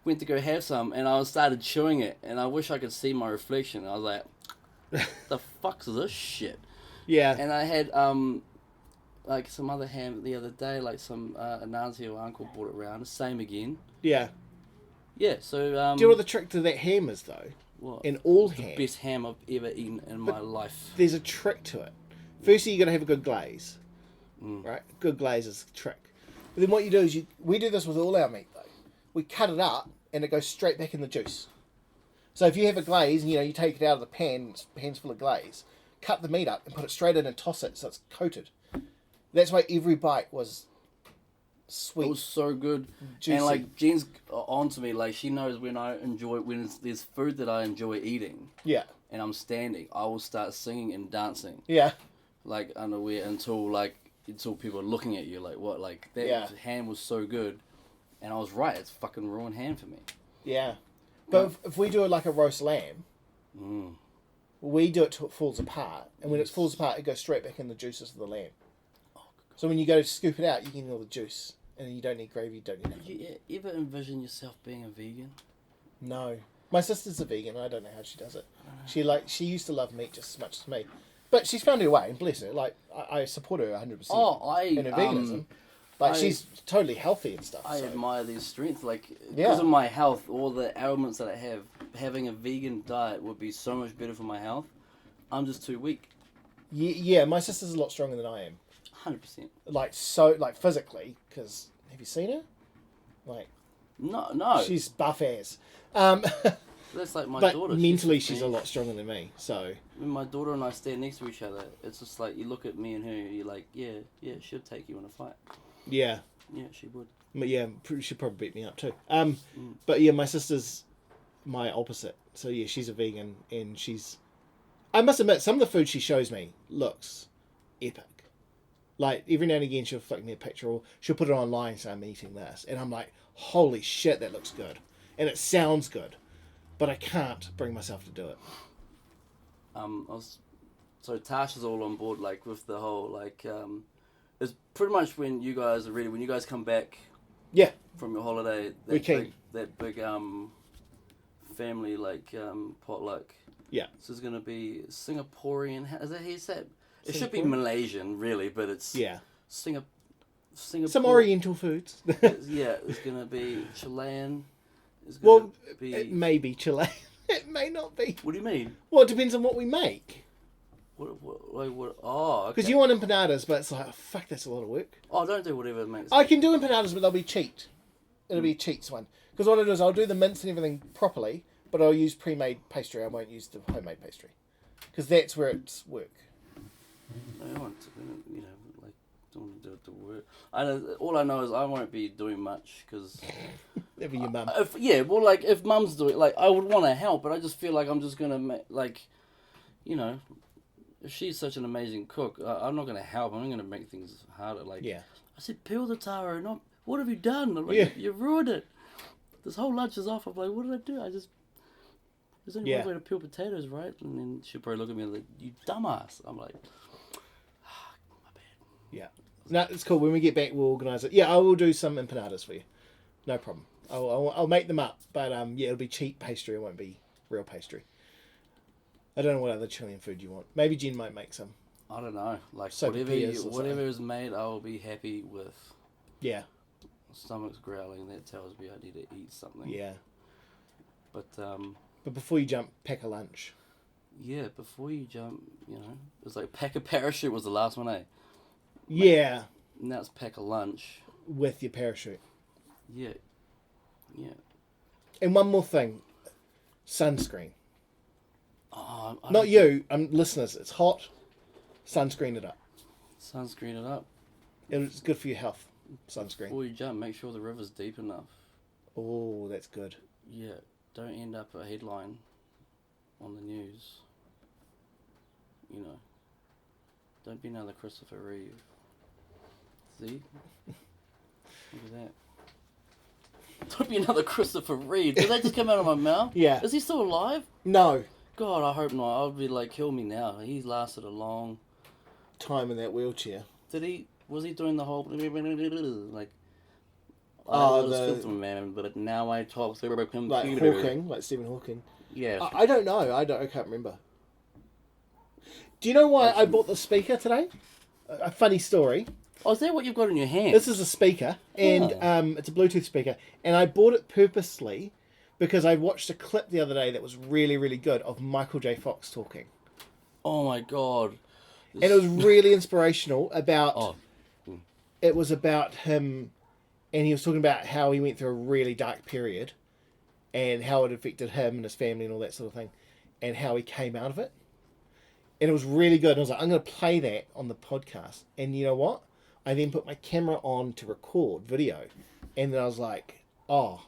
Speaker 1: went to go have some, and I started chewing it, and I wish I could see my reflection. I was like, the fuck's this shit?
Speaker 2: Yeah.
Speaker 1: And I had like some other ham the other day, like some an auntie or uncle brought it around. Same again.
Speaker 2: Yeah.
Speaker 1: Yeah. So
Speaker 2: do you know what the trick to that ham is though?
Speaker 1: What?
Speaker 2: In all
Speaker 1: the
Speaker 2: ham,
Speaker 1: best ham I've ever eaten in my life.
Speaker 2: There's a trick to it. Firstly, you got to have a good glaze, right? Good glaze is the trick. But then what you do is we do this with all our meat though. We cut it up and it goes straight back in the juice. So if you have a glaze and you take it out of the pan's full of glaze, cut the meat up and put it straight in and toss it so it's coated. That's why every bite was sweet.
Speaker 1: It was so good.
Speaker 2: Juicy.
Speaker 1: And like Jen's on to me, like she knows when there's food that I enjoy eating.
Speaker 2: Yeah.
Speaker 1: And I'm standing, I will start singing and dancing.
Speaker 2: Yeah.
Speaker 1: Like unaware until people are looking at you like what, like that ham was so good, and I was right. It's fucking ruined ham for me.
Speaker 2: Yeah. But if we do it like a roast lamb, we do it till it falls apart, and when it falls apart, it goes straight back in the juices of the lamb. So when you go to scoop it out, you get all the juice, and you don't need gravy, you don't need nothing.
Speaker 1: Did you ever envision yourself being a vegan?
Speaker 2: No. My sister's a vegan, and I don't know how she does it. She used to love meat just as much as me. But she's found her way, and bless her. Like, I support her 100% in her veganism. Like, she's totally healthy and stuff.
Speaker 1: I admire their strength. Like,
Speaker 2: Yeah.
Speaker 1: because of my health, all the ailments that I have, having a vegan diet would be so much better for my health. I'm just too weak.
Speaker 2: Yeah, my sister's a lot stronger than I am.
Speaker 1: 100%.
Speaker 2: Like physically, because have you seen her? Like,
Speaker 1: no.
Speaker 2: she's buff as.
Speaker 1: That's like my
Speaker 2: but
Speaker 1: daughter.
Speaker 2: mentally, she's a lot stronger than me. So
Speaker 1: when my daughter and I stand next to each other, it's just like you look at me and her, you're like, yeah, she'll take you in a fight.
Speaker 2: yeah,
Speaker 1: she would.
Speaker 2: but yeah, she'd probably beat me up too. But yeah, my sister's my opposite. So yeah, she's a vegan, and I must admit, some of the food she shows me looks epic. Like, every now and again, she'll flick me a picture, or she'll put it online and say, I'm eating this. And I'm like, holy shit, that looks good. And it sounds good. But I can't bring myself to do it.
Speaker 1: So Tash is all on board, like, with the whole, like, it's pretty much when you guys are ready, when you guys come back from your holiday, that big family, like, potluck.
Speaker 2: Yeah.
Speaker 1: So it's going to be Singaporean, is that how you say it? It should be Malaysian, really, but it's Singapore.
Speaker 2: Some Oriental foods.
Speaker 1: It's going to be Chilean.
Speaker 2: It may be Chilean. It may not be.
Speaker 1: What do you mean?
Speaker 2: Well, it depends on what we make.
Speaker 1: What? Oh, okay.
Speaker 2: Because you want empanadas, but it's like, oh, fuck, that's a lot of work.
Speaker 1: Oh, don't do whatever makes.
Speaker 2: I can do empanadas, but they'll be cheat. It'll be a cheats one. Because what I do is I'll do the mince and everything properly, but I'll use pre-made pastry. I won't use the homemade pastry. Because that's where it's work.
Speaker 1: I want to, don't want to do it to work. All I know is I won't be doing much because.
Speaker 2: Maybe your mum.
Speaker 1: If mum's doing, like, I would want to help, but I just feel like I'm just gonna if she's such an amazing cook, I'm not gonna help. I'm gonna make things harder. Like, I said, peel the taro. Not what have you done? I'm like, you ruined it. This whole lunch is off. I'm like, what did I do? There's only one way to peel potatoes, right? And then she'll probably look at me like, you dumbass. I'm like, my bad.
Speaker 2: Yeah. No, it's cool. When we get back, we'll organise it. Yeah, I will do some empanadas for you. No problem. I'll make them up. But it'll be cheap pastry. It won't be real pastry. I don't know what other Chilean food you want. Maybe Jen might make some.
Speaker 1: I don't know. Like,
Speaker 2: Sopapillas
Speaker 1: whatever is made, I will be happy with.
Speaker 2: Yeah.
Speaker 1: Stomach's growling. That tells me I need to eat something.
Speaker 2: Yeah.
Speaker 1: But
Speaker 2: before you jump, pack a lunch.
Speaker 1: Yeah, before you jump, it's like pack a parachute was the last one, eh?
Speaker 2: Yeah.
Speaker 1: Now it's pack a lunch.
Speaker 2: With your parachute.
Speaker 1: Yeah.
Speaker 2: And one more thing. Sunscreen.
Speaker 1: Oh,
Speaker 2: not you, listeners. It's hot. Sunscreen it up.
Speaker 1: Sunscreen it up.
Speaker 2: It's good for your health. Sunscreen.
Speaker 1: Before you jump, make sure the river's deep enough.
Speaker 2: Oh, that's good.
Speaker 1: Yeah. Don't end up a headline on the news. Don't be another Christopher Reeve. See? Look at that. Don't be another Christopher Reeve. Did that just come out of my mouth?
Speaker 2: Yeah.
Speaker 1: Is he still alive?
Speaker 2: No.
Speaker 1: God, I hope not. I would be like, kill me now. He's lasted a long
Speaker 2: time in that wheelchair.
Speaker 1: Was he doing the whole like? Man, but now I talk through a computer.
Speaker 2: Like Hawking, like Stephen Hawking.
Speaker 1: Yeah.
Speaker 2: I don't know. I can't remember. Do you know why I bought the speaker today? A funny story.
Speaker 1: Oh, is that what you've got in your hand?
Speaker 2: This is a speaker, and it's a Bluetooth speaker, and I bought it purposely because I watched a clip the other day that was really, really good of Michael J. Fox talking.
Speaker 1: Oh my God.
Speaker 2: And it was really inspirational about... It was about him and he was talking about how he went through a really dark period, and how it affected him and his family and all that sort of thing, and how he came out of it. And it was really good. And I was like, I'm going to play that on the podcast. And you know what? I then put my camera on to record video, and then I was like, oh,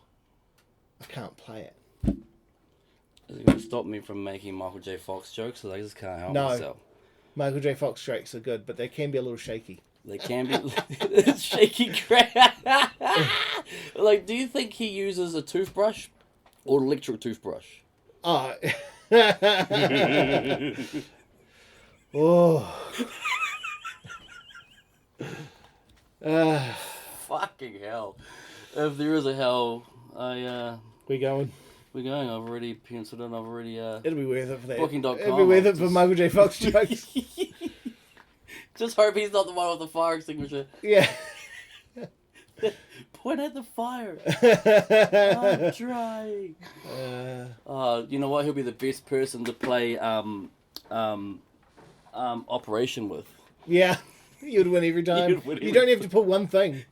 Speaker 2: I can't play it.
Speaker 1: Is it going to stop me from making Michael J. Fox jokes? Because I just can't help myself.
Speaker 2: Michael J. Fox jokes are good, but they can be a little shaky.
Speaker 1: They can be shaky crap. Like, do you think he uses a toothbrush or an electric toothbrush?
Speaker 2: Oh. Oh.
Speaker 1: Fucking hell. If there is a hell,
Speaker 2: We going?
Speaker 1: we're going. I've already penciled in. I've already
Speaker 2: It'll be worth it for that.
Speaker 1: Booking.com.
Speaker 2: It'll be worth it for Michael J. Fox jokes.
Speaker 1: Just hope he's not the one with the fire extinguisher.
Speaker 2: Yeah.
Speaker 1: Point at the fire. I'm trying. You know what? He'll be the best person to play Operation with.
Speaker 2: Yeah. You'd win every time. You don't have to put one thing.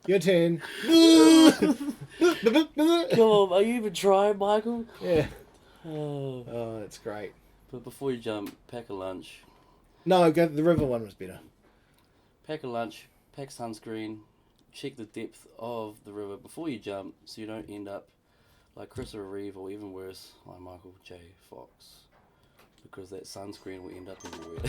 Speaker 2: Your turn.
Speaker 1: Come on, are you even trying, Michael?
Speaker 2: Yeah.
Speaker 1: Oh,
Speaker 2: that's great.
Speaker 1: But before you jump, pack a lunch.
Speaker 2: No, the river one was better.
Speaker 1: Pack a lunch, pack sunscreen, check the depth of the river before you jump so you don't end up like Christopher Reeve or even worse, like Michael J. Fox. Because that sunscreen will end up everywhere.